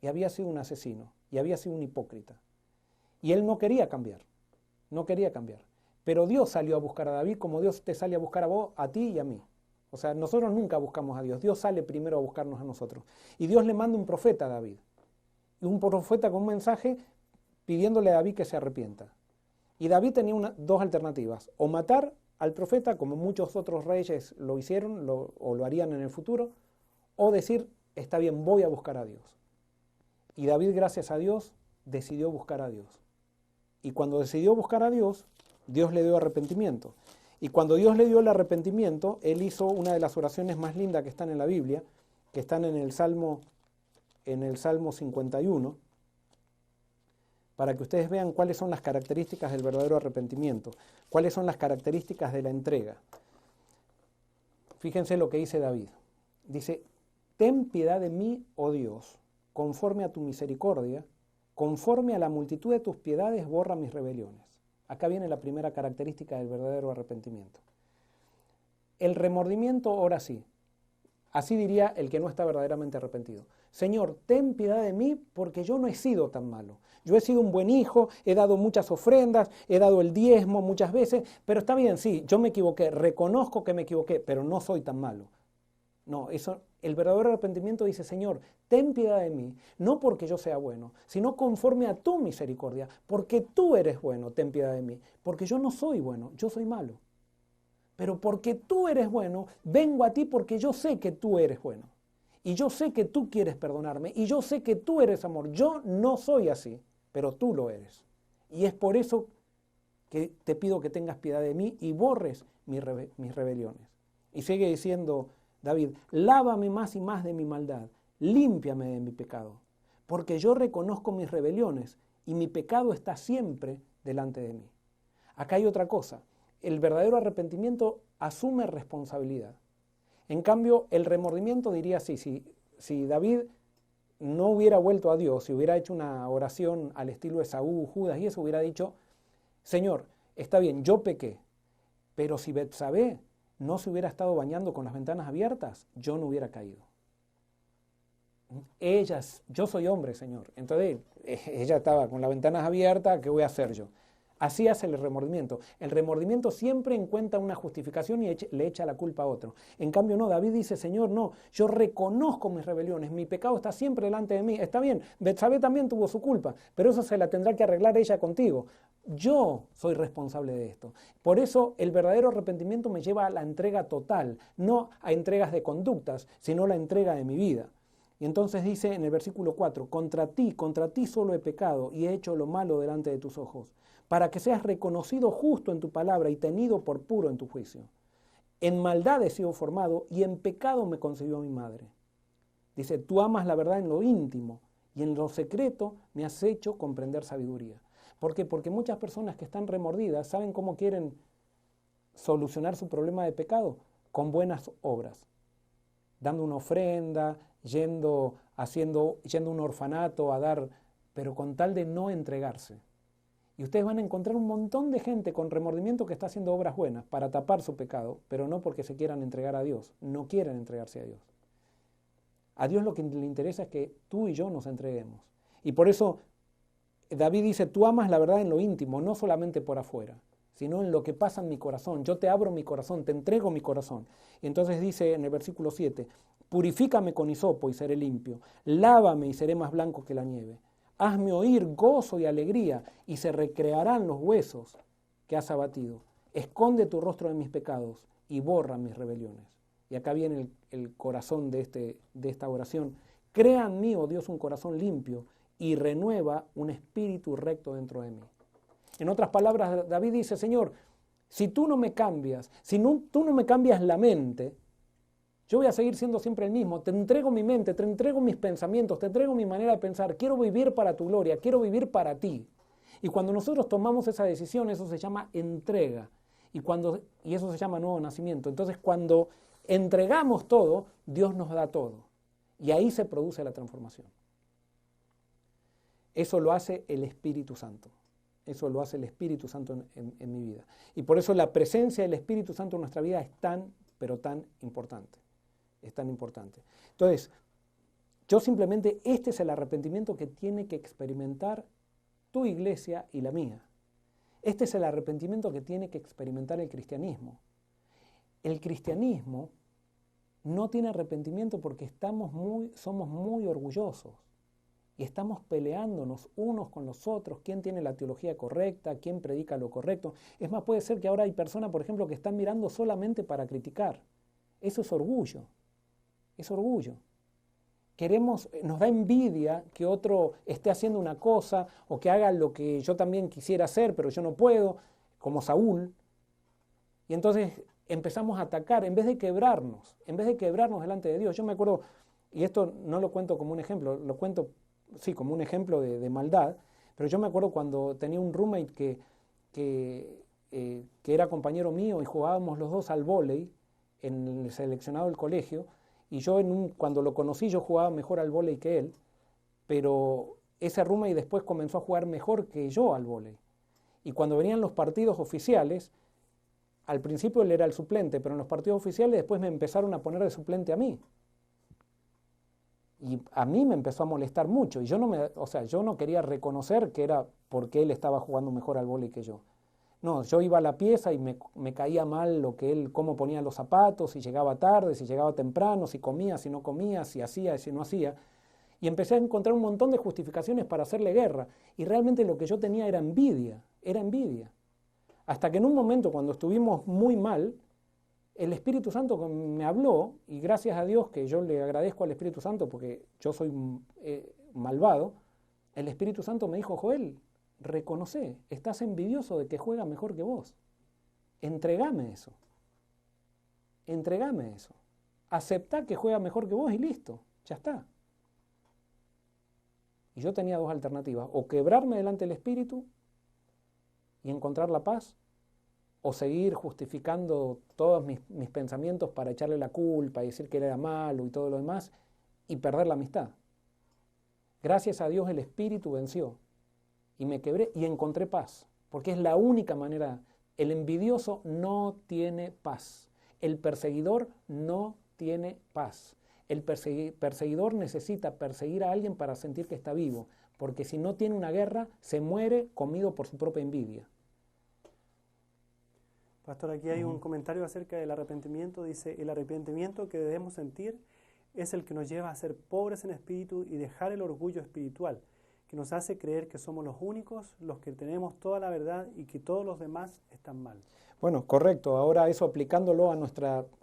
y había sido un asesino y había sido un hipócrita. Y él no quería cambiar, no quería cambiar. Pero Dios salió a buscar a David como Dios te sale a buscar a vos, a ti y a mí. O sea, nosotros nunca buscamos a Dios, Dios sale primero a buscarnos a nosotros. Y Dios le manda un profeta a David. Y un profeta con un mensaje pidiéndole a David que se arrepienta. Y David tenía dos alternativas, o matar al profeta, como muchos otros reyes lo hicieron o lo harían en el futuro, o decir, está bien, voy a buscar a Dios. Y David, gracias a Dios, decidió buscar a Dios. Y cuando decidió buscar a Dios, Dios le dio arrepentimiento. Y cuando Dios le dio el arrepentimiento, él hizo una de las oraciones más lindas que están en la Biblia, que están en el Salmo 51, para que ustedes vean cuáles son las características del verdadero arrepentimiento, cuáles son las características de la entrega. Fíjense lo que dice David. Dice, ten piedad de mí, oh Dios, conforme a tu misericordia, conforme a la multitud de tus piedades, borra mis rebeliones. Acá viene la primera característica del verdadero arrepentimiento. El remordimiento ora sí. Así diría el que no está verdaderamente arrepentido. Señor, ten piedad de mí porque yo no he sido tan malo. Yo he sido un buen hijo, he dado muchas ofrendas, he dado el diezmo muchas veces, pero está bien, sí, yo me equivoqué, reconozco que me equivoqué, pero no soy tan malo. No, el verdadero arrepentimiento dice, Señor, ten piedad de mí, no porque yo sea bueno, sino conforme a tu misericordia, porque tú eres bueno, ten piedad de mí, porque yo no soy bueno, yo soy malo. Pero porque tú eres bueno, vengo a ti porque yo sé que tú eres bueno. Y yo sé que tú quieres perdonarme, y yo sé que tú eres amor. Yo no soy así, pero tú lo eres. Y es por eso que te pido que tengas piedad de mí y borres mis rebeliones. Y sigue diciendo David, lávame más y más de mi maldad, límpiame de mi pecado, porque yo reconozco mis rebeliones y mi pecado está siempre delante de mí. Acá hay otra cosa, el verdadero arrepentimiento asume responsabilidad. En cambio, el remordimiento diría así, si David no hubiera vuelto a Dios, si hubiera hecho una oración al estilo de Saúl, Judas y eso, hubiera dicho, Señor, está bien, yo pequé, pero si Betsabé no se hubiera estado bañando con las ventanas abiertas, yo no hubiera caído. Yo soy hombre, Señor. Entonces, ella estaba con las ventanas abiertas, ¿qué voy a hacer yo? Así hace el remordimiento. El remordimiento siempre encuentra una justificación y le echa la culpa a otro. En cambio, no, David dice, Señor, no, yo reconozco mis rebeliones, mi pecado está siempre delante de mí. Está bien, Betsabé también tuvo su culpa, pero eso se la tendrá que arreglar ella contigo. Yo soy responsable de esto. Por eso el verdadero arrepentimiento me lleva a la entrega total, no a entregas de conductas, sino la entrega de mi vida. Y entonces dice en el versículo 4, contra ti solo he pecado y he hecho lo malo delante de tus ojos, para que seas reconocido justo en tu palabra y tenido por puro en tu juicio. En maldad he sido formado y en pecado me concibió mi madre. Dice, tú amas la verdad en lo íntimo y en lo secreto me has hecho comprender sabiduría. ¿Por qué? Porque muchas personas que están remordidas saben cómo quieren solucionar su problema de pecado con buenas obras, dando una ofrenda, yendo a un orfanato a dar, pero con tal de no entregarse. Y ustedes van a encontrar un montón de gente con remordimiento que está haciendo obras buenas para tapar su pecado, pero no porque se quieran entregar a Dios, no quieren entregarse a Dios. A Dios lo que le interesa es que tú y yo nos entreguemos. Y por eso David dice, tú amas la verdad en lo íntimo, no solamente por afuera, sino en lo que pasa en mi corazón. Yo te abro mi corazón, te entrego mi corazón. Y entonces dice en el versículo 7, purifícame con hisopo y seré limpio, lávame y seré más blanco que la nieve. Hazme oír gozo y alegría y se recrearán los huesos que has abatido. Esconde tu rostro de mis pecados y borra mis rebeliones. Y acá viene el corazón de esta oración. Crea en mí, oh Dios, un corazón limpio y renueva un espíritu recto dentro de mí. En otras palabras, David dice, Señor, si tú no me cambias, tú no me cambias la mente, yo voy a seguir siendo siempre el mismo. Te entrego mi mente, te entrego mis pensamientos, te entrego mi manera de pensar. Quiero vivir para tu gloria, quiero vivir para ti. Y cuando nosotros tomamos esa decisión, eso se llama entrega. Y eso se llama nuevo nacimiento. Entonces, cuando entregamos todo, Dios nos da todo. Y ahí se produce la transformación. Eso lo hace el Espíritu Santo. Eso lo hace el Espíritu Santo en mi vida. Y por eso la presencia del Espíritu Santo en nuestra vida es tan, pero tan importante. Es tan importante. Entonces, este es el arrepentimiento que tiene que experimentar tu iglesia y la mía. Este es el arrepentimiento que tiene que experimentar el cristianismo. El cristianismo no tiene arrepentimiento porque somos muy orgullosos y estamos peleándonos unos con los otros, quién tiene la teología correcta, quién predica lo correcto. Es más, puede ser que ahora hay personas, por ejemplo, que están mirando solamente para criticar. Eso es orgullo. Es orgullo. Nos da envidia que otro esté haciendo una cosa o que haga lo que yo también quisiera hacer, pero yo no puedo, como Saúl. Y entonces empezamos a atacar en vez de quebrarnos delante de Dios. Yo me acuerdo, y esto no lo cuento como un ejemplo, lo cuento, sí, como un ejemplo de maldad, pero yo me acuerdo cuando tenía un roommate que era compañero mío y jugábamos los dos al vóley en el seleccionado del colegio. Y yo cuando lo conocí yo jugaba mejor al vóley que él, pero ese roommate después comenzó a jugar mejor que yo al vóley. Y cuando venían los partidos oficiales, al principio él era el suplente, pero en los partidos oficiales después me empezaron a poner de suplente a mí. Y a mí me empezó a molestar mucho. Y yo no quería reconocer que era porque él estaba jugando mejor al vóley que yo. No, yo iba a la pieza y me caía mal cómo ponía los zapatos, si llegaba tarde, si llegaba temprano, si comía, si no comía, si hacía, si no hacía. Y empecé a encontrar un montón de justificaciones para hacerle guerra. Y realmente lo que yo tenía era envidia. Hasta que en un momento, cuando estuvimos muy mal, el Espíritu Santo me habló, y gracias a Dios que yo le agradezco al Espíritu Santo porque yo soy malvado, el Espíritu Santo me dijo, Joel, reconoce, estás envidioso de que juega mejor que vos. Entregame eso. Aceptá que juega mejor que vos y listo, ya está. Y yo tenía dos alternativas, o quebrarme delante del Espíritu y encontrar la paz, o seguir justificando todos mis pensamientos para echarle la culpa y decir que era malo y todo lo demás, y perder la amistad. Gracias a Dios el Espíritu venció. Y me quebré y encontré paz, porque es la única manera. El envidioso no tiene paz. El perseguidor no tiene paz. El perseguidor necesita perseguir a alguien para sentir que está vivo, porque si no tiene una guerra, se muere comido por su propia envidia. Pastor, aquí hay un comentario acerca del arrepentimiento. Dice, el arrepentimiento que debemos sentir es el que nos lleva a ser pobres en espíritu y dejar el orgullo espiritual, que nos hace creer que somos los únicos, los que tenemos toda la verdad y que todos los demás están mal. Bueno, correcto. Ahora eso aplicándolo a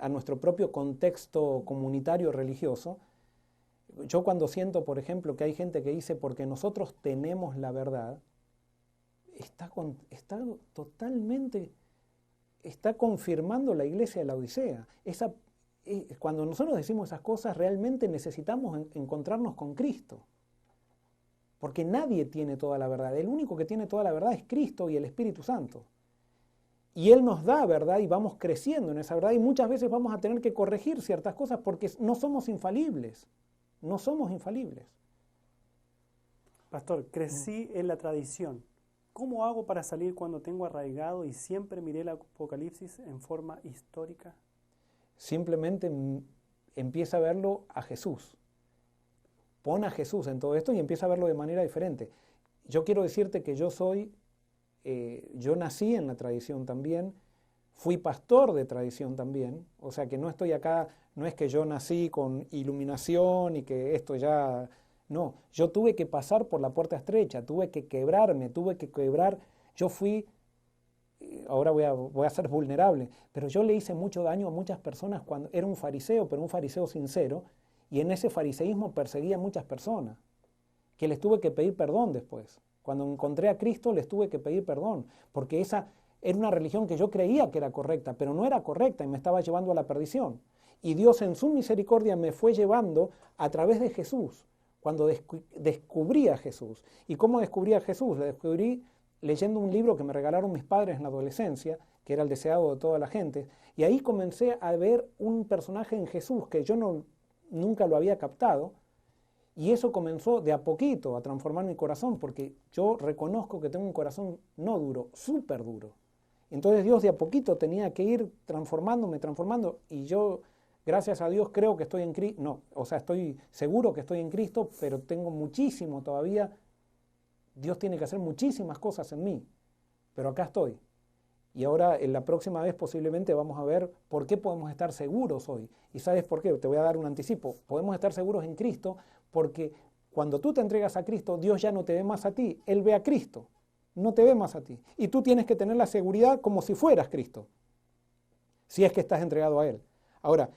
nuestro propio contexto comunitario religioso, yo cuando siento, por ejemplo, que hay gente que dice porque nosotros tenemos la verdad, está confirmando la iglesia de la Odisea. Cuando nosotros decimos esas cosas, realmente necesitamos encontrarnos con Cristo. Porque nadie tiene toda la verdad. El único que tiene toda la verdad es Cristo y el Espíritu Santo. Y Él nos da verdad y vamos creciendo en esa verdad. Y muchas veces vamos a tener que corregir ciertas cosas porque no somos infalibles. No somos infalibles. Pastor, crecí en la tradición. ¿Cómo hago para salir cuando tengo arraigado y siempre miré el Apocalipsis en forma histórica? Simplemente empieza a verlo a Jesús. Pon a Jesús en todo esto y empieza a verlo de manera diferente. Yo quiero decirte que yo nací en la tradición también, fui pastor de tradición también, o sea que no estoy acá, no es que yo nací con iluminación y que esto ya... No, yo tuve que pasar por la puerta estrecha, tuve que quebrar, yo fui ahora voy a ser vulnerable, pero yo le hice mucho daño a muchas personas cuando era un fariseo, pero un fariseo sincero, y en ese fariseísmo perseguía a muchas personas, que les tuve que pedir perdón después. Cuando encontré a Cristo les tuve que pedir perdón, porque esa era una religión que yo creía que era correcta, pero no era correcta y me estaba llevando a la perdición. Y Dios en su misericordia me fue llevando a través de Jesús, cuando descubrí a Jesús. ¿Y cómo descubrí a Jesús? Lo descubrí leyendo un libro que me regalaron mis padres en la adolescencia, que era el deseado de toda la gente, y ahí comencé a ver un personaje en Jesús que yo nunca lo había captado, y eso comenzó de a poquito a transformar mi corazón, porque yo reconozco que tengo un corazón no duro, súper duro. Entonces Dios de a poquito tenía que ir transformando, y yo, gracias a Dios, creo que estoy en Cristo, no, o sea, estoy seguro que estoy en Cristo, pero tengo muchísimo todavía. Dios tiene que hacer muchísimas cosas en mí, pero acá estoy. Y ahora, en la próxima vez, posiblemente vamos a ver por qué podemos estar seguros hoy. ¿Y sabes por qué? Te voy a dar un anticipo. Podemos estar seguros en Cristo porque cuando tú te entregas a Cristo, Dios ya no te ve más a ti, Él ve a Cristo, no te ve más a ti. Y tú tienes que tener la seguridad como si fueras Cristo, si es que estás entregado a Él. Ahora,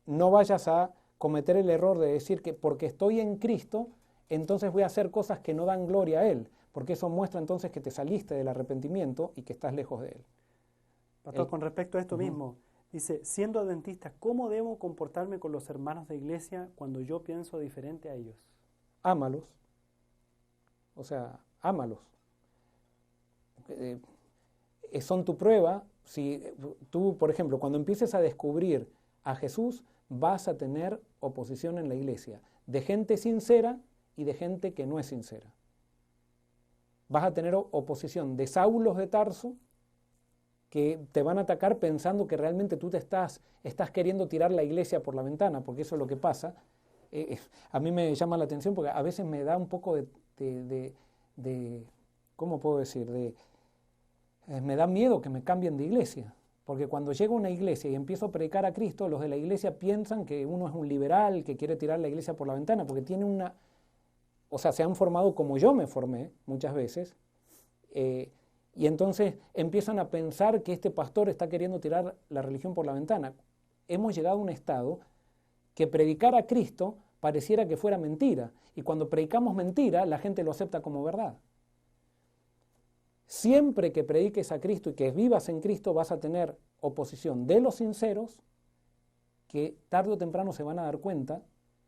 no vayas a cometer el error de decir que porque estoy en Cristo, entonces voy a hacer cosas que no dan gloria a Él, porque eso muestra entonces que te saliste del arrepentimiento y que estás lejos de Él. Pastor, con respecto a esto mismo, dice, siendo adventista, ¿cómo debo comportarme con los hermanos de iglesia cuando yo pienso diferente a ellos? Ámalos. O sea, ámalos. Son tu prueba. Si tú, por ejemplo, cuando empieces a descubrir a Jesús, vas a tener oposición en la iglesia, de gente sincera y de gente que no es sincera. Vas a tener oposición de Saulos de Tarso, que te van a atacar pensando que realmente tú estás queriendo tirar la iglesia por la ventana, porque eso es lo que pasa. A mí me llama la atención porque a veces me da un poco de ¿cómo puedo decir? Me da miedo que me cambien de iglesia, porque cuando llego a una iglesia y empiezo a predicar a Cristo, los de la iglesia piensan que uno es un liberal, que quiere tirar la iglesia por la ventana, porque tiene o sea, se han formado como yo me formé muchas veces, y entonces empiezan a pensar que este pastor está queriendo tirar la religión por la ventana. Hemos llegado a un estado que predicar a Cristo pareciera que fuera mentira, y cuando predicamos mentira, la gente lo acepta como verdad. Siempre que prediques a Cristo y que vivas en Cristo, vas a tener oposición de los sinceros, que tarde o temprano se van a dar cuenta,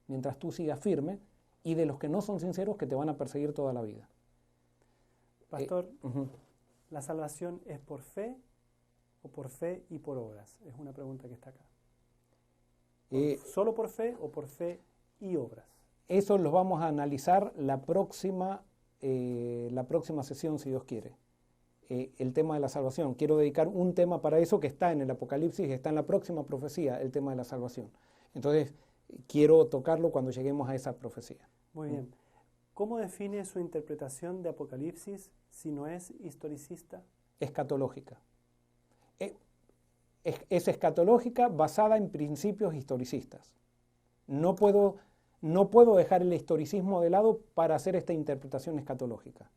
mientras tú sigas firme, y de los que no son sinceros, que te van a perseguir toda la vida. Pastor, ¿la salvación es por fe o por fe y por obras? Es una pregunta que está acá. ¿Solo por fe o por fe y obras? Eso lo vamos a analizar la próxima sesión, si Dios quiere. El tema de la salvación. Quiero dedicar un tema para eso que está en el Apocalipsis, está en la próxima profecía, el tema de la salvación. Entonces, quiero tocarlo cuando lleguemos a esa profecía. Muy bien. ¿Cómo define su interpretación de Apocalipsis si no es historicista? Escatológica. Es escatológica basada en principios historicistas. No puedo dejar el historicismo de lado para hacer esta interpretación escatológica.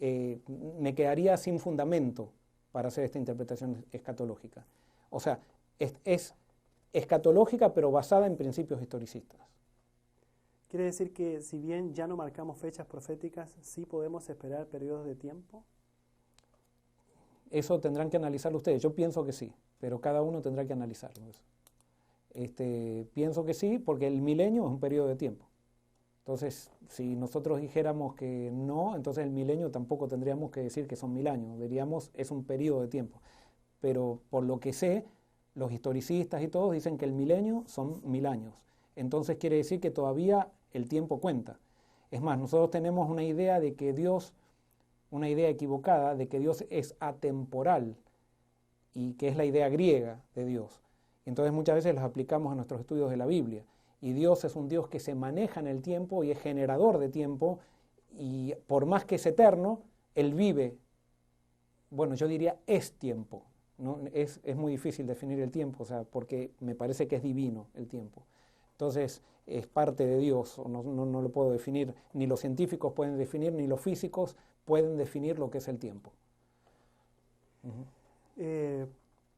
Me quedaría sin fundamento para hacer esta interpretación escatológica. O sea, es escatológica pero basada en principios historicistas. ¿Quiere decir que si bien ya no marcamos fechas proféticas, sí podemos esperar periodos de tiempo? Eso tendrán que analizarlo ustedes. Yo pienso que sí, pero cada uno tendrá que analizarlo. Pienso que sí, porque el milenio es un periodo de tiempo. Entonces, si nosotros dijéramos que no, entonces el milenio tampoco tendríamos que decir que son 1000 años. Diríamos, es un periodo de tiempo. Pero por lo que sé, los historicistas y todos dicen que el milenio son 1000 años. Entonces quiere decir que todavía el tiempo cuenta. Es más, nosotros tenemos una idea de que Dios, una idea equivocada, de que Dios es atemporal, y que es la idea griega de Dios. Entonces muchas veces los aplicamos a nuestros estudios de la Biblia. Y Dios es un Dios que se maneja en el tiempo y es generador de tiempo, y por más que es eterno, Él vive, bueno, yo diría es tiempo, ¿no? Es muy difícil definir el tiempo, o sea, porque me parece que es divino el tiempo. Entonces, es parte de Dios, no lo puedo definir, ni los científicos pueden definir, ni los físicos pueden definir lo que es el tiempo.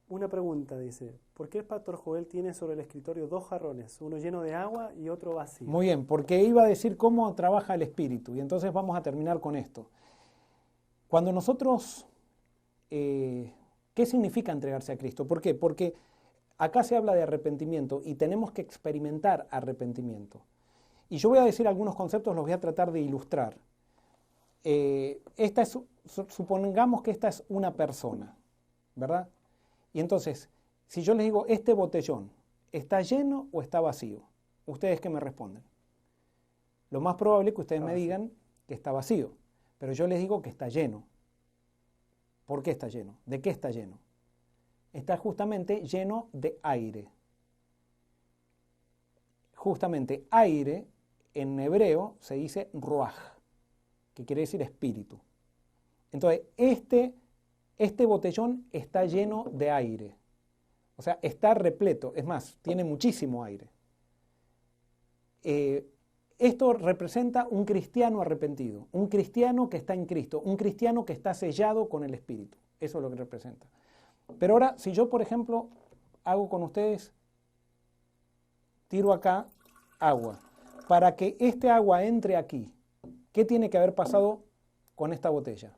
Una pregunta, dice, ¿por qué el pastor Joel tiene sobre el escritorio 2 jarrones, uno lleno de agua y otro vacío? Muy bien, porque iba a decir cómo trabaja el Espíritu, y entonces vamos a terminar con esto. Cuando nosotros, ¿qué significa entregarse a Cristo? ¿Por qué? Porque acá se habla de arrepentimiento y tenemos que experimentar arrepentimiento. Y yo voy a decir algunos conceptos, los voy a tratar de ilustrar. Supongamos que esta es una persona, ¿verdad? Y entonces, si yo les digo, este botellón, ¿está lleno o está vacío? ¿Ustedes qué me responden? Lo más probable es que ustedes me digan que está vacío, pero yo les digo que está lleno. ¿Por qué está lleno? ¿De qué está lleno? Está justamente lleno de aire. Justamente aire, en hebreo se dice ruaj, que quiere decir espíritu. Entonces, este botellón está lleno de aire. O sea, está repleto. Es más, tiene muchísimo aire. Esto representa un cristiano arrepentido, un cristiano que está en Cristo, un cristiano que está sellado con el Espíritu. Eso es lo que representa. Pero ahora, si yo, por ejemplo, hago con ustedes, tiro acá agua. Para que este agua entre aquí, ¿qué tiene que haber pasado con esta botella?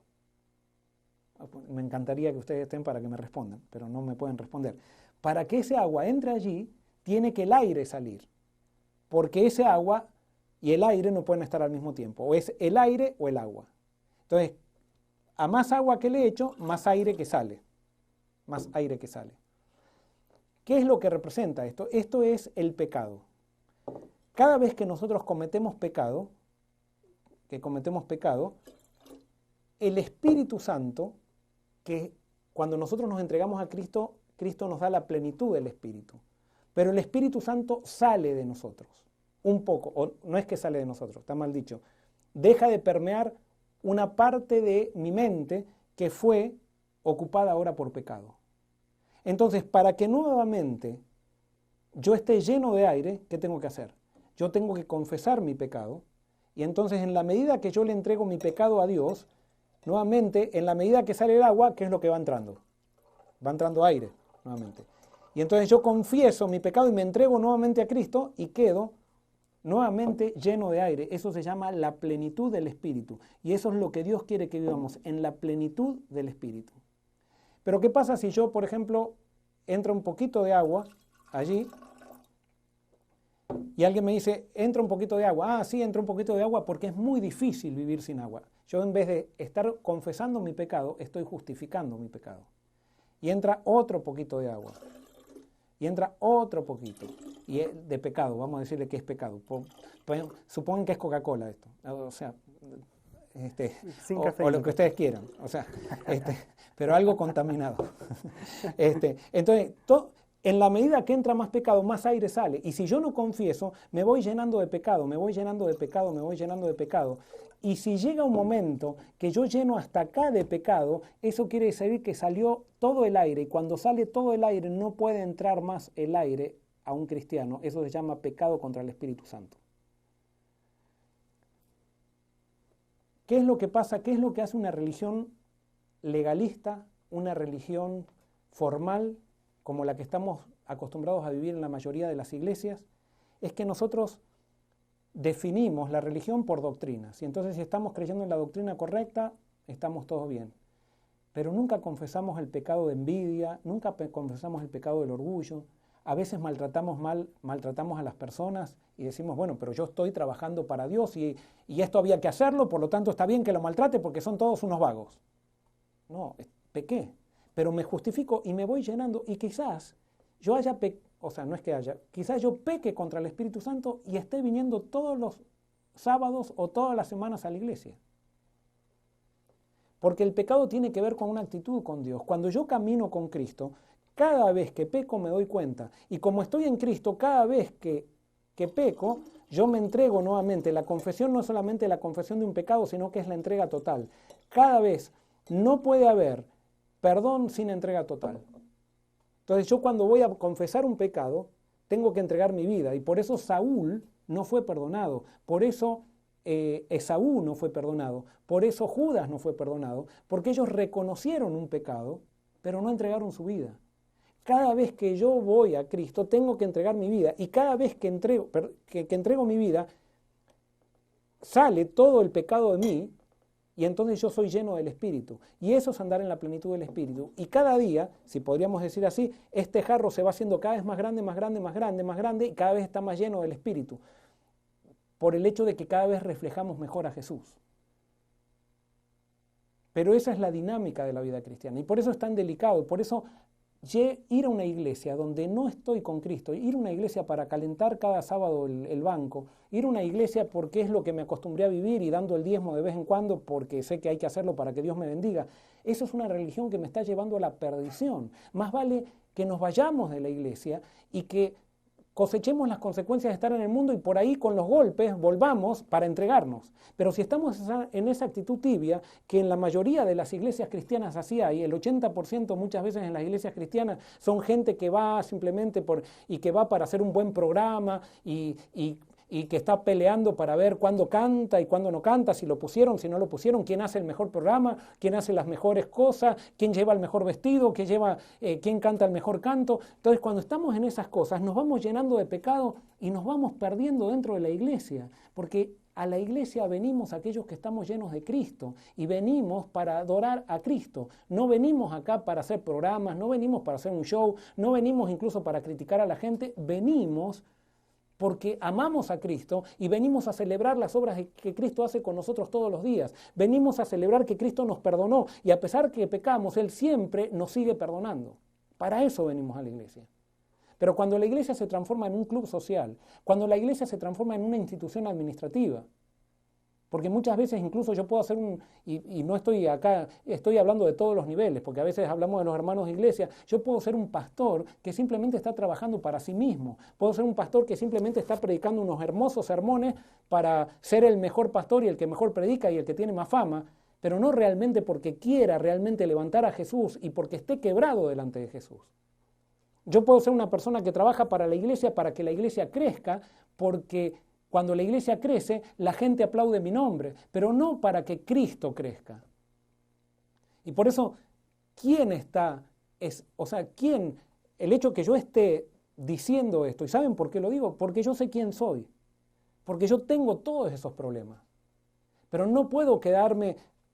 Me encantaría que ustedes estén para que me respondan, pero no me pueden responder. Para que ese agua entre allí, tiene que el aire salir, porque ese agua y el aire no pueden estar al mismo tiempo, o es el aire o el agua. Entonces, a más agua que le echo, más aire que sale, más aire que sale. ¿Qué es lo que representa esto? Esto es el pecado. Cada vez que nosotros cometemos pecado, el Espíritu Santo, que cuando nosotros nos entregamos a Cristo, Cristo nos da la plenitud del Espíritu. Pero el Espíritu Santo sale de nosotros, un poco, o no es que sale de nosotros, está mal dicho, deja de permear una parte de mi mente que fue ocupada ahora por pecado. Entonces, para que nuevamente yo esté lleno de aire, ¿qué tengo que hacer? Yo tengo que confesar mi pecado, y entonces en la medida que yo le entrego mi pecado a Dios, nuevamente, en la medida que sale el agua, ¿qué es lo que va entrando? Va entrando aire, nuevamente. Y entonces yo confieso mi pecado y me entrego nuevamente a Cristo y quedo nuevamente lleno de aire. Eso se llama la plenitud del Espíritu. Y eso es lo que Dios quiere que vivamos, en la plenitud del Espíritu. Pero ¿qué pasa si yo, por ejemplo, entra un poquito de agua allí y alguien me dice, entra un poquito de agua? Ah, sí, entra un poquito de agua porque es muy difícil vivir sin agua. Yo en vez de estar confesando mi pecado, estoy justificando mi pecado. Y entra otro poquito de agua. Y entra otro poquito. Y de pecado, vamos a decirle que es pecado. Supongan que es Coca-Cola esto. O sea, o lo que ustedes quieran. O sea, pero algo contaminado. Entonces, en la medida que entra más pecado, más aire sale. Y si yo no confieso, me voy llenando de pecado, me voy llenando de pecado, me voy llenando de pecado. Y si llega un momento que yo lleno hasta acá de pecado, eso quiere decir que salió todo el aire. Y cuando sale todo el aire, no puede entrar más el aire a un cristiano. Eso se llama pecado contra el Espíritu Santo. ¿Qué es lo que pasa? ¿Qué es lo que hace una religión legalista, una religión formal, como la que estamos acostumbrados a vivir en la mayoría de las iglesias? Es que nosotros definimos la religión por doctrinas. Y entonces, si estamos creyendo en la doctrina correcta, estamos todos bien. Pero nunca confesamos el pecado de envidia, nunca confesamos el pecado del orgullo. A veces maltratamos a las personas y decimos, bueno, pero yo estoy trabajando para Dios y esto había que hacerlo, por lo tanto está bien que lo maltrate porque son todos unos vagos. No, pequé, pero me justifico y me voy llenando, y quizás yo haya quizás yo peque contra el Espíritu Santo y esté viniendo todos los sábados o todas las semanas a la iglesia. Porque el pecado tiene que ver con una actitud con Dios. Cuando yo camino con Cristo, cada vez que peco me doy cuenta. Y como estoy en Cristo, cada vez que peco, yo me entrego nuevamente. La confesión no es solamente la confesión de un pecado, sino que es la entrega total. Cada vez no puede haber perdón sin entrega total. Entonces yo cuando voy a confesar un pecado, tengo que entregar mi vida. Y por eso Saúl no fue perdonado. Por eso Esaú no fue perdonado. Por eso Judas no fue perdonado. Porque ellos reconocieron un pecado pero no entregaron su vida. Cada vez que yo voy a Cristo tengo que entregar mi vida, y cada vez que entrego mi vida, sale todo el pecado de mí, y entonces yo soy lleno del Espíritu. Y eso es andar en la plenitud del Espíritu. Y cada día, si podríamos decir así, este jarro se va haciendo cada vez más grande, más grande, más grande, más grande, y cada vez está más lleno del Espíritu, por el hecho de que cada vez reflejamos mejor a Jesús. Pero esa es la dinámica de la vida cristiana, y por eso es tan delicado, por eso ir a una iglesia donde no estoy con Cristo, ir a una iglesia para calentar cada sábado el banco, ir a una iglesia porque es lo que me acostumbré a vivir y dando el diezmo de vez en cuando porque sé que hay que hacerlo para que Dios me bendiga, eso es una religión que me está llevando a la perdición. Más vale que nos vayamos de la iglesia y que cosechemos las consecuencias de estar en el mundo y por ahí con los golpes volvamos para entregarnos. Pero si estamos en esa actitud tibia, que en la mayoría de las iglesias cristianas así hay, el 80% muchas veces en las iglesias cristianas son gente que va simplemente y que va para hacer un buen programa y que está peleando para ver cuándo canta y cuándo no canta, si lo pusieron, si no lo pusieron, quién hace el mejor programa, quién hace las mejores cosas, quién lleva el mejor vestido, quién canta el mejor canto. Entonces, cuando estamos en esas cosas, nos vamos llenando de pecado y nos vamos perdiendo dentro de la iglesia, porque a la iglesia venimos aquellos que estamos llenos de Cristo y venimos para adorar a Cristo. No venimos acá para hacer programas, no venimos para hacer un show, no venimos incluso para criticar a la gente, venimos porque amamos a Cristo y venimos a celebrar las obras que Cristo hace con nosotros todos los días. Venimos a celebrar que Cristo nos perdonó y a pesar que pecamos, Él siempre nos sigue perdonando. Para eso venimos a la iglesia. Pero cuando la iglesia se transforma en un club social, cuando la iglesia se transforma en una institución administrativa, porque muchas veces incluso yo puedo hacer y no estoy acá, estoy hablando de todos los niveles, porque a veces hablamos de los hermanos de iglesia, yo puedo ser un pastor que simplemente está trabajando para sí mismo, puedo ser un pastor que simplemente está predicando unos hermosos sermones para ser el mejor pastor y el que mejor predica y el que tiene más fama, pero no realmente porque quiera realmente levantar a Jesús y porque esté quebrado delante de Jesús. Yo puedo ser una persona que trabaja para la iglesia, para que la iglesia crezca, porque cuando la iglesia crece, la gente aplaude mi nombre, pero no para que Cristo crezca. Y por eso, el hecho que yo esté diciendo esto, ¿y saben por qué lo digo? Porque yo sé quién soy, porque yo tengo todos esos problemas, pero no puedo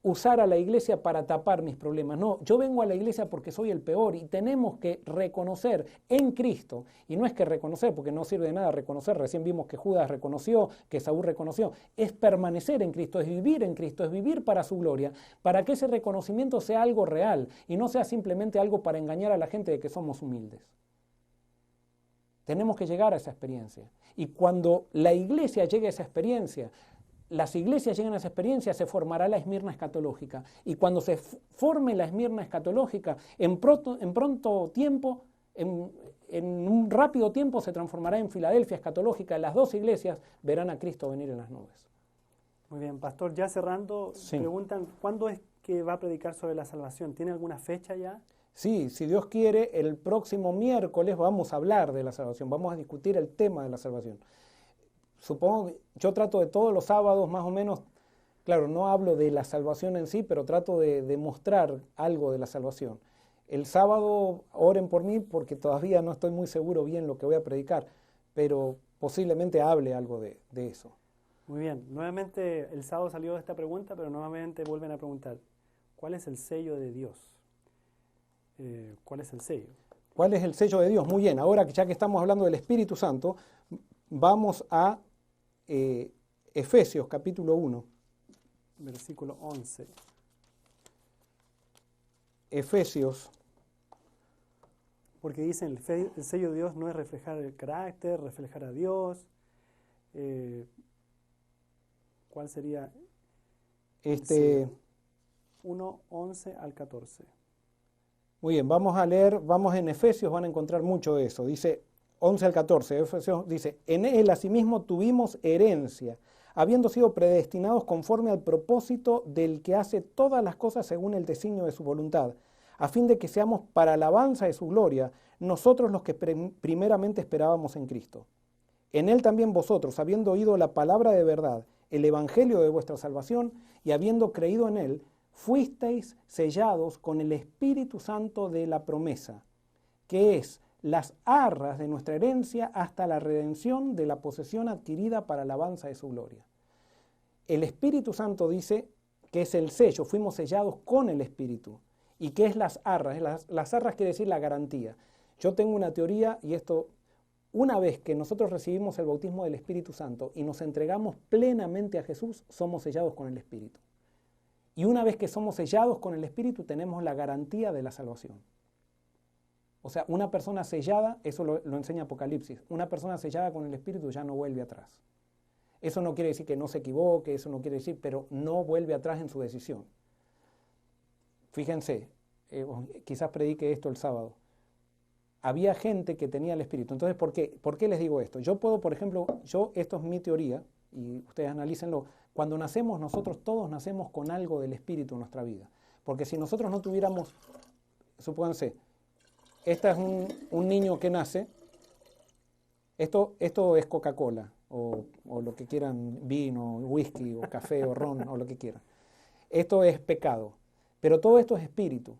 usar a la iglesia para tapar mis problemas. No, yo vengo a la iglesia porque soy el peor y tenemos que reconocer en Cristo, y no es que reconocer, porque no sirve de nada reconocer, recién vimos que Judas reconoció, que Saúl reconoció, es permanecer en Cristo, es vivir en Cristo, es vivir para su gloria, para que ese reconocimiento sea algo real y no sea simplemente algo para engañar a la gente de que somos humildes. Tenemos que llegar a esa experiencia. Y cuando la iglesia llegue a esa experiencia, las iglesias llegan a esa experiencia, se formará la Esmirna escatológica. Y cuando se forme la Esmirna escatológica, en un rápido tiempo se transformará en Filadelfia escatológica. Las dos iglesias verán a Cristo venir en las nubes. Muy bien, pastor, ya cerrando, sí. Preguntan, ¿cuándo es que va a predicar sobre la salvación? ¿Tiene alguna fecha ya? Sí, si Dios quiere, el próximo miércoles vamos a hablar de la salvación, vamos a discutir el tema de la salvación. Supongo que yo trato de todos los sábados más o menos, claro, no hablo de la salvación en sí, pero trato de demostrar algo de la salvación. El sábado oren por mí porque todavía no estoy muy seguro bien lo que voy a predicar, pero posiblemente hable algo de eso. Muy bien, nuevamente el sábado salió esta pregunta, pero nuevamente vuelven a preguntar, ¿cuál es el sello de Dios? ¿Cuál es el sello? ¿Cuál es el sello de Dios? Muy bien, ahora ya que estamos hablando del Espíritu Santo, vamos a Efesios capítulo 1. Versículo 11. Efesios. Porque dicen, el sello de Dios no es reflejar el carácter, reflejar a Dios. ¿Cuál sería? 1, 11 al 14. Muy bien, vamos a leer, vamos en Efesios, van a encontrar mucho de eso. Dice 11 al 14, Efesios dice, en él asimismo tuvimos herencia, habiendo sido predestinados conforme al propósito del que hace todas las cosas según el designio de su voluntad, a fin de que seamos para alabanza de su gloria, nosotros los que primeramente esperábamos en Cristo. En él también vosotros, habiendo oído la palabra de verdad, el evangelio de vuestra salvación, y habiendo creído en él, fuisteis sellados con el Espíritu Santo de la promesa, que es las arras de nuestra herencia hasta la redención de la posesión adquirida para alabanza de su gloria. El Espíritu Santo dice que es el sello, fuimos sellados con el Espíritu. ¿Y qué es las arras? Las arras quiere decir la garantía. Yo tengo una teoría, y esto, una vez que nosotros recibimos el bautismo del Espíritu Santo y nos entregamos plenamente a Jesús, somos sellados con el Espíritu. Y una vez que somos sellados con el Espíritu, tenemos la garantía de la salvación. O sea, una persona sellada, eso lo enseña Apocalipsis, una persona sellada con el Espíritu ya no vuelve atrás. Eso no quiere decir que no se equivoque, eso no quiere decir, pero no vuelve atrás en su decisión. Fíjense, quizás predique esto el sábado. Había gente que tenía el Espíritu. Entonces, ¿por qué les digo esto? Yo puedo, por ejemplo, esto es mi teoría, y ustedes analícenlo, cuando nacemos, nosotros todos nacemos con algo del Espíritu en nuestra vida. Porque si nosotros no tuviéramos, supónganse, este es un niño que nace, esto es Coca-Cola, o lo que quieran, vino, whisky, o café, o ron, o lo que quieran. Esto es pecado, pero todo esto es espíritu.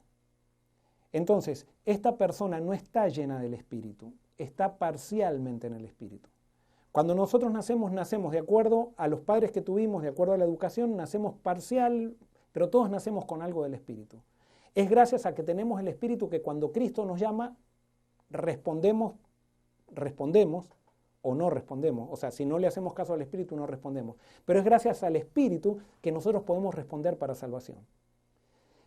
Entonces, esta persona no está llena del Espíritu, está parcialmente en el Espíritu. Cuando nosotros nacemos de acuerdo a los padres que tuvimos, de acuerdo a la educación, nacemos parcial, pero todos nacemos con algo del Espíritu. Es gracias a que tenemos el Espíritu que cuando Cristo nos llama, respondemos o no respondemos. O sea, si no le hacemos caso al Espíritu, no respondemos. Pero es gracias al Espíritu que nosotros podemos responder para salvación.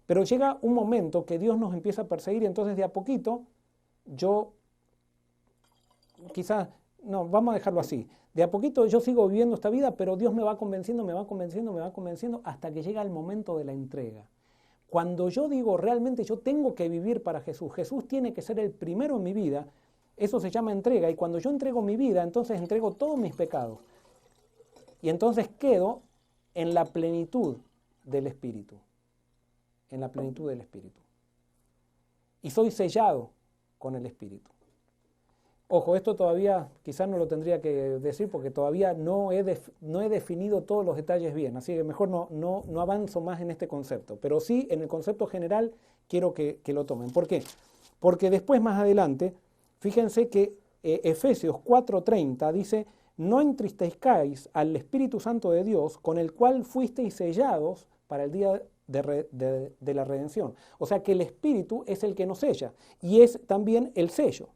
Pero llega un momento que Dios nos empieza a perseguir y entonces de a poquito, vamos a dejarlo así. De a poquito yo sigo viviendo esta vida, pero Dios me va convenciendo hasta que llega el momento de la entrega. Cuando yo digo realmente yo tengo que vivir para Jesús, Jesús tiene que ser el primero en mi vida, eso se llama entrega. Y cuando yo entrego mi vida, entonces entrego todos mis pecados. Y entonces quedo en la plenitud del Espíritu. En la plenitud del Espíritu. Y soy sellado con el Espíritu. Ojo, esto todavía quizás no lo tendría que decir porque todavía no he definido todos los detalles bien, así que mejor no avanzo más en este concepto, pero sí en el concepto general quiero que lo tomen. ¿Por qué? Porque después más adelante, fíjense que Efesios 4:30 dice, no entristezcáis al Espíritu Santo de Dios con el cual fuisteis sellados para el día de la redención. O sea que el Espíritu es el que nos sella y es también el sello.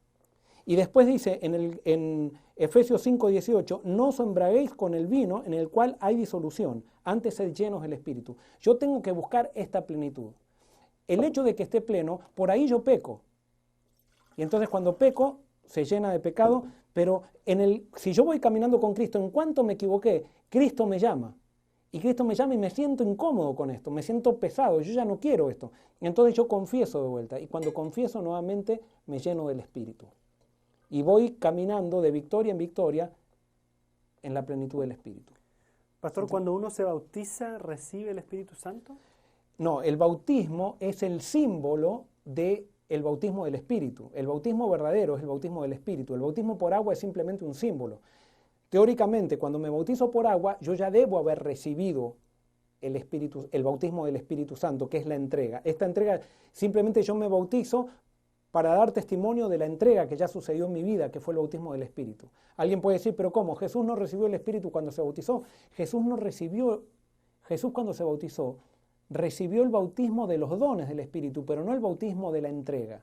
Y después dice en Efesios 5:18, no os embraguéis con el vino en el cual hay disolución, antes sed llenos del Espíritu. Yo tengo que buscar esta plenitud. El hecho de que esté pleno, por ahí yo peco. Y entonces cuando peco, se llena de pecado, pero si yo voy caminando con Cristo, en cuanto me equivoqué, Cristo me llama. Y Cristo me llama y me siento incómodo con esto, me siento pesado, yo ya no quiero esto. Entonces yo confieso de vuelta, y cuando confieso nuevamente, me lleno del Espíritu. Y voy caminando de victoria en victoria en la plenitud del Espíritu. Pastor, ¿cuando uno se bautiza, recibe el Espíritu Santo? No, el bautismo es el símbolo del bautismo del Espíritu. El bautismo verdadero es el bautismo del Espíritu. El bautismo por agua es simplemente un símbolo. Teóricamente, cuando me bautizo por agua, yo ya debo haber recibido el bautismo del Espíritu Santo, que es la entrega. Esta entrega, simplemente yo me bautizo para dar testimonio de la entrega que ya sucedió en mi vida, que fue el bautismo del Espíritu. Alguien puede decir, pero ¿cómo? ¿Jesús no recibió el Espíritu cuando se bautizó? Jesús cuando se bautizó, recibió el bautismo de los dones del Espíritu, pero no el bautismo de la entrega.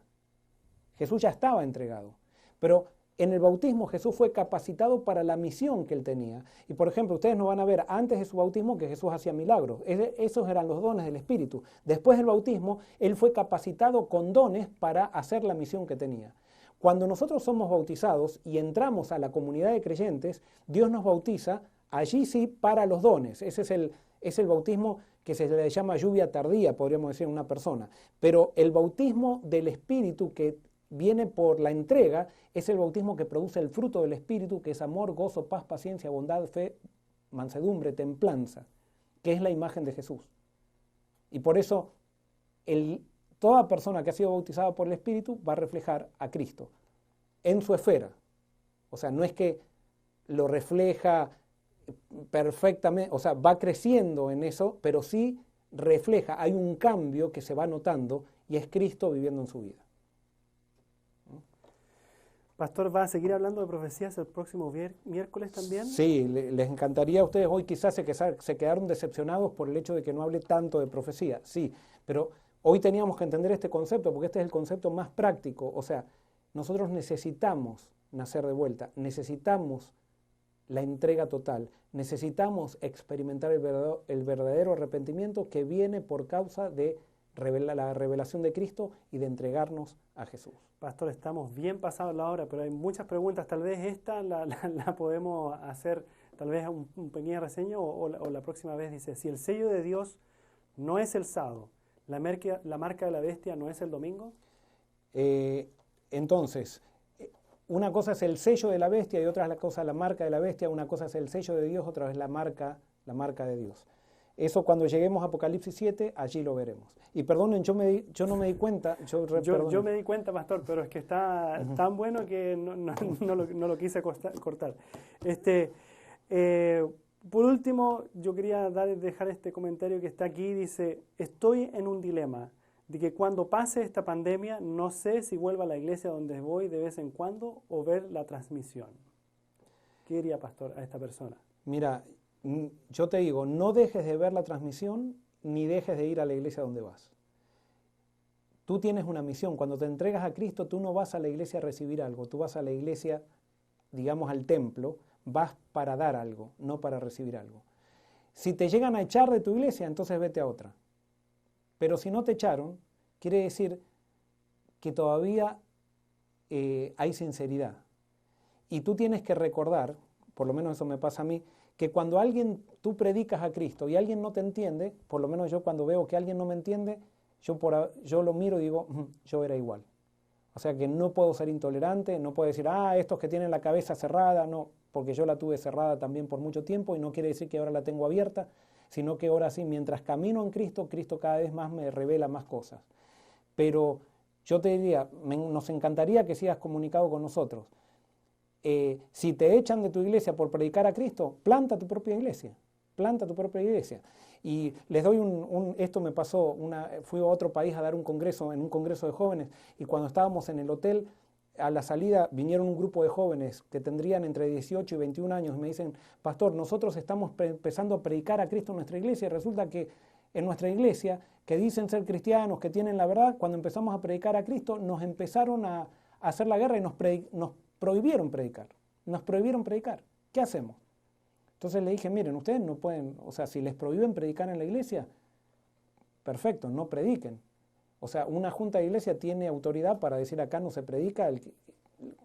Jesús ya estaba entregado. Pero en el bautismo Jesús fue capacitado para la misión que él tenía. Y por ejemplo, ustedes no van a ver antes de su bautismo que Jesús hacía milagros. Esos eran los dones del Espíritu. Después del bautismo, él fue capacitado con dones para hacer la misión que tenía. Cuando nosotros somos bautizados y entramos a la comunidad de creyentes, Dios nos bautiza, allí sí, para los dones. Ese es el bautismo que se le llama lluvia tardía, podríamos decir, en una persona. Pero el bautismo del Espíritu que viene por la entrega, es el bautismo que produce el fruto del Espíritu, que es amor, gozo, paz, paciencia, bondad, fe, mansedumbre, templanza, que es la imagen de Jesús. Y por eso toda persona que ha sido bautizada por el Espíritu va a reflejar a Cristo en su esfera. O sea, no es que lo refleja perfectamente, o sea, va creciendo en eso, pero sí refleja, hay un cambio que se va notando y es Cristo viviendo en su vida. Pastor, ¿va a seguir hablando de profecías el próximo miércoles también? Sí, les encantaría a ustedes. Hoy quizás se quedaron decepcionados por el hecho de que no hable tanto de profecía. Sí, pero hoy teníamos que entender este concepto porque este es el concepto más práctico. O sea, nosotros necesitamos nacer de vuelta, necesitamos la entrega total, necesitamos experimentar el verdadero arrepentimiento que viene por causa de la revelación de Cristo y de entregarnos a Jesús. Pastor, estamos bien pasados la hora, pero hay muchas preguntas. Tal vez esta la podemos hacer, tal vez un pequeña reseña o la próxima vez. Dice, si el sello de Dios no es el sábado, ¿la marca de la bestia no es el domingo? Entonces, una cosa es el sello de la bestia y otra es la cosa la marca de la bestia. Una cosa es el sello de Dios, otra es la marca de Dios. Eso cuando lleguemos a Apocalipsis 7, allí lo veremos. Y perdonen, yo no me di cuenta. Yo me di cuenta, pastor, pero es que está tan bueno que no lo quise cortar. Por último, yo quería dejar este comentario que está aquí. Dice, estoy en un dilema de que cuando pase esta pandemia, no sé si vuelva a la iglesia donde voy de vez en cuando o ver la transmisión. ¿Qué diría, pastor, a esta persona? Mira, yo te digo, no dejes de ver la transmisión ni dejes de ir a la iglesia donde vas. Tú tienes una misión. Cuando te entregas a Cristo, tú no vas a la iglesia a recibir algo. Tú vas a la iglesia, digamos, al templo, vas para dar algo, no para recibir algo. Si te llegan a echar de tu iglesia, entonces vete a otra. Pero si no te echaron, quiere decir que todavía hay sinceridad. Y tú tienes que recordar, por lo menos eso me pasa a mí, que cuando tú predicas a Cristo y alguien no te entiende, por lo menos yo cuando veo que alguien no me entiende, yo lo miro y digo, yo era igual. O sea que no puedo ser intolerante, no puedo decir, estos que tienen la cabeza cerrada, no, porque yo la tuve cerrada también por mucho tiempo y no quiere decir que ahora la tengo abierta, sino que ahora sí, mientras camino en Cristo, Cristo cada vez más me revela más cosas. Pero yo te diría, nos encantaría que sigas comunicado con nosotros. Si te echan de tu iglesia por predicar a Cristo, planta tu propia iglesia. Planta tu propia iglesia. Y les doy esto me pasó, fui a otro país a dar un congreso, en un congreso de jóvenes, y cuando estábamos en el hotel, a la salida vinieron un grupo de jóvenes que tendrían entre 18 y 21 años y me dicen, pastor, nosotros estamos empezando a predicar a Cristo en nuestra iglesia y resulta que en nuestra iglesia, que dicen ser cristianos, que tienen la verdad, cuando empezamos a predicar a Cristo, nos empezaron a hacer la guerra y nos prohibieron predicar. Nos prohibieron predicar. ¿Qué hacemos? Entonces le dije, miren, ustedes no pueden, o sea, si les prohíben predicar en la iglesia, perfecto, no prediquen. O sea, una junta de iglesia tiene autoridad para decir acá no se predica,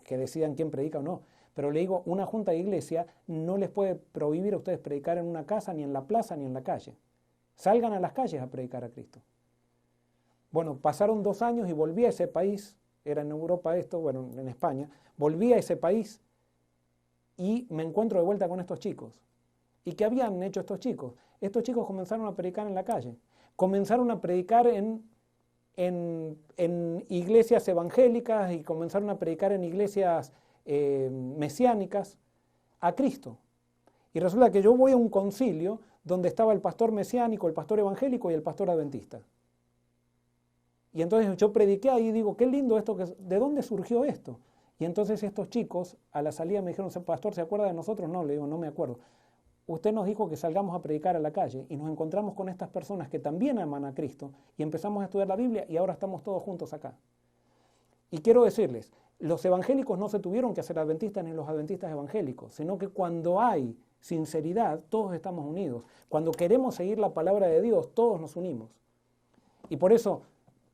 que decidan quién predica o no. Pero le digo, una junta de iglesia no les puede prohibir a ustedes predicar en una casa, ni en la plaza, ni en la calle. Salgan a las calles a predicar a Cristo. Bueno, pasaron 2 años y volví a ese país, era en Europa esto, bueno, en España, volví a ese país y me encuentro de vuelta con estos chicos. ¿Y qué habían hecho estos chicos? Estos chicos comenzaron a predicar en la calle. Comenzaron a predicar en iglesias evangélicas y comenzaron a predicar en iglesias mesiánicas a Cristo. Y resulta que yo voy a un concilio donde estaba el pastor mesiánico, el pastor evangélico y el pastor adventista. Y entonces yo prediqué ahí y digo, qué lindo esto, ¿de dónde surgió esto? Y entonces estos chicos a la salida me dijeron, pastor, ¿se acuerda de nosotros? No, le digo, no me acuerdo. Usted nos dijo que salgamos a predicar a la calle y nos encontramos con estas personas que también aman a Cristo y empezamos a estudiar la Biblia y ahora estamos todos juntos acá. Y quiero decirles, los evangélicos no se tuvieron que hacer adventistas ni los adventistas evangélicos, sino que cuando hay sinceridad, todos estamos unidos. Cuando queremos seguir la palabra de Dios, todos nos unimos. Y por eso,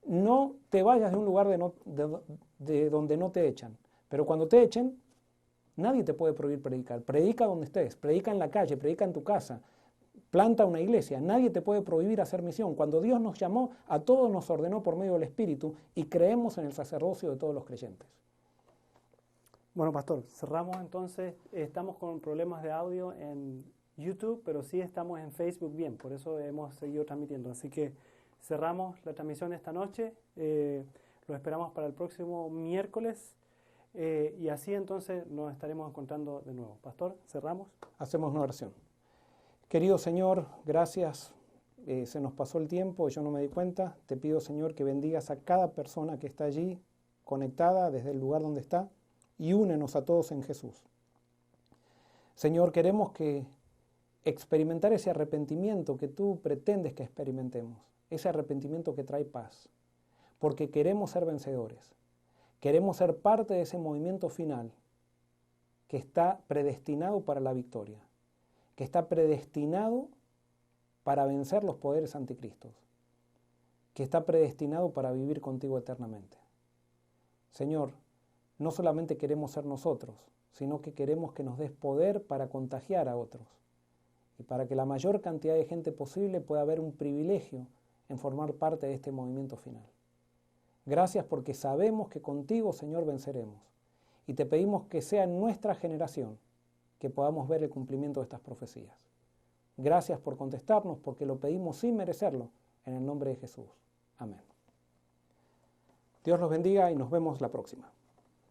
no te vayas de un lugar de donde no te echan. Pero cuando te echen, nadie te puede prohibir predicar. Predica donde estés, predica en la calle, predica en tu casa, planta una iglesia. Nadie te puede prohibir hacer misión. Cuando Dios nos llamó, a todos nos ordenó por medio del Espíritu y creemos en el sacerdocio de todos los creyentes. Bueno, pastor, cerramos entonces. Estamos con problemas de audio en YouTube, pero sí estamos en Facebook bien, por eso hemos seguido transmitiendo. Así que cerramos la transmisión esta noche. Lo esperamos para el próximo miércoles. Y así entonces nos estaremos encontrando de nuevo. Pastor, cerramos. Hacemos una oración. Querido Señor, gracias se nos pasó el tiempo y yo no me di cuenta. Te pido, Señor, que bendigas a cada persona que está allí conectada desde el lugar donde está y únenos a todos en Jesús. Señor, queremos que experimentar ese arrepentimiento que tú pretendes que experimentemos, ese arrepentimiento que trae paz, porque queremos ser vencedores, queremos ser parte de ese movimiento final que está predestinado para la victoria, que está predestinado para vencer los poderes anticristos, que está predestinado para vivir contigo eternamente. Señor, no solamente queremos ser nosotros, sino que queremos que nos des poder para contagiar a otros y para que la mayor cantidad de gente posible pueda haber un privilegio en formar parte de este movimiento final. Gracias porque sabemos que contigo, Señor, venceremos y te pedimos que sea en nuestra generación que podamos ver el cumplimiento de estas profecías. Gracias por contestarnos porque lo pedimos sin merecerlo, en el nombre de Jesús. Amén. Dios los bendiga y nos vemos la próxima.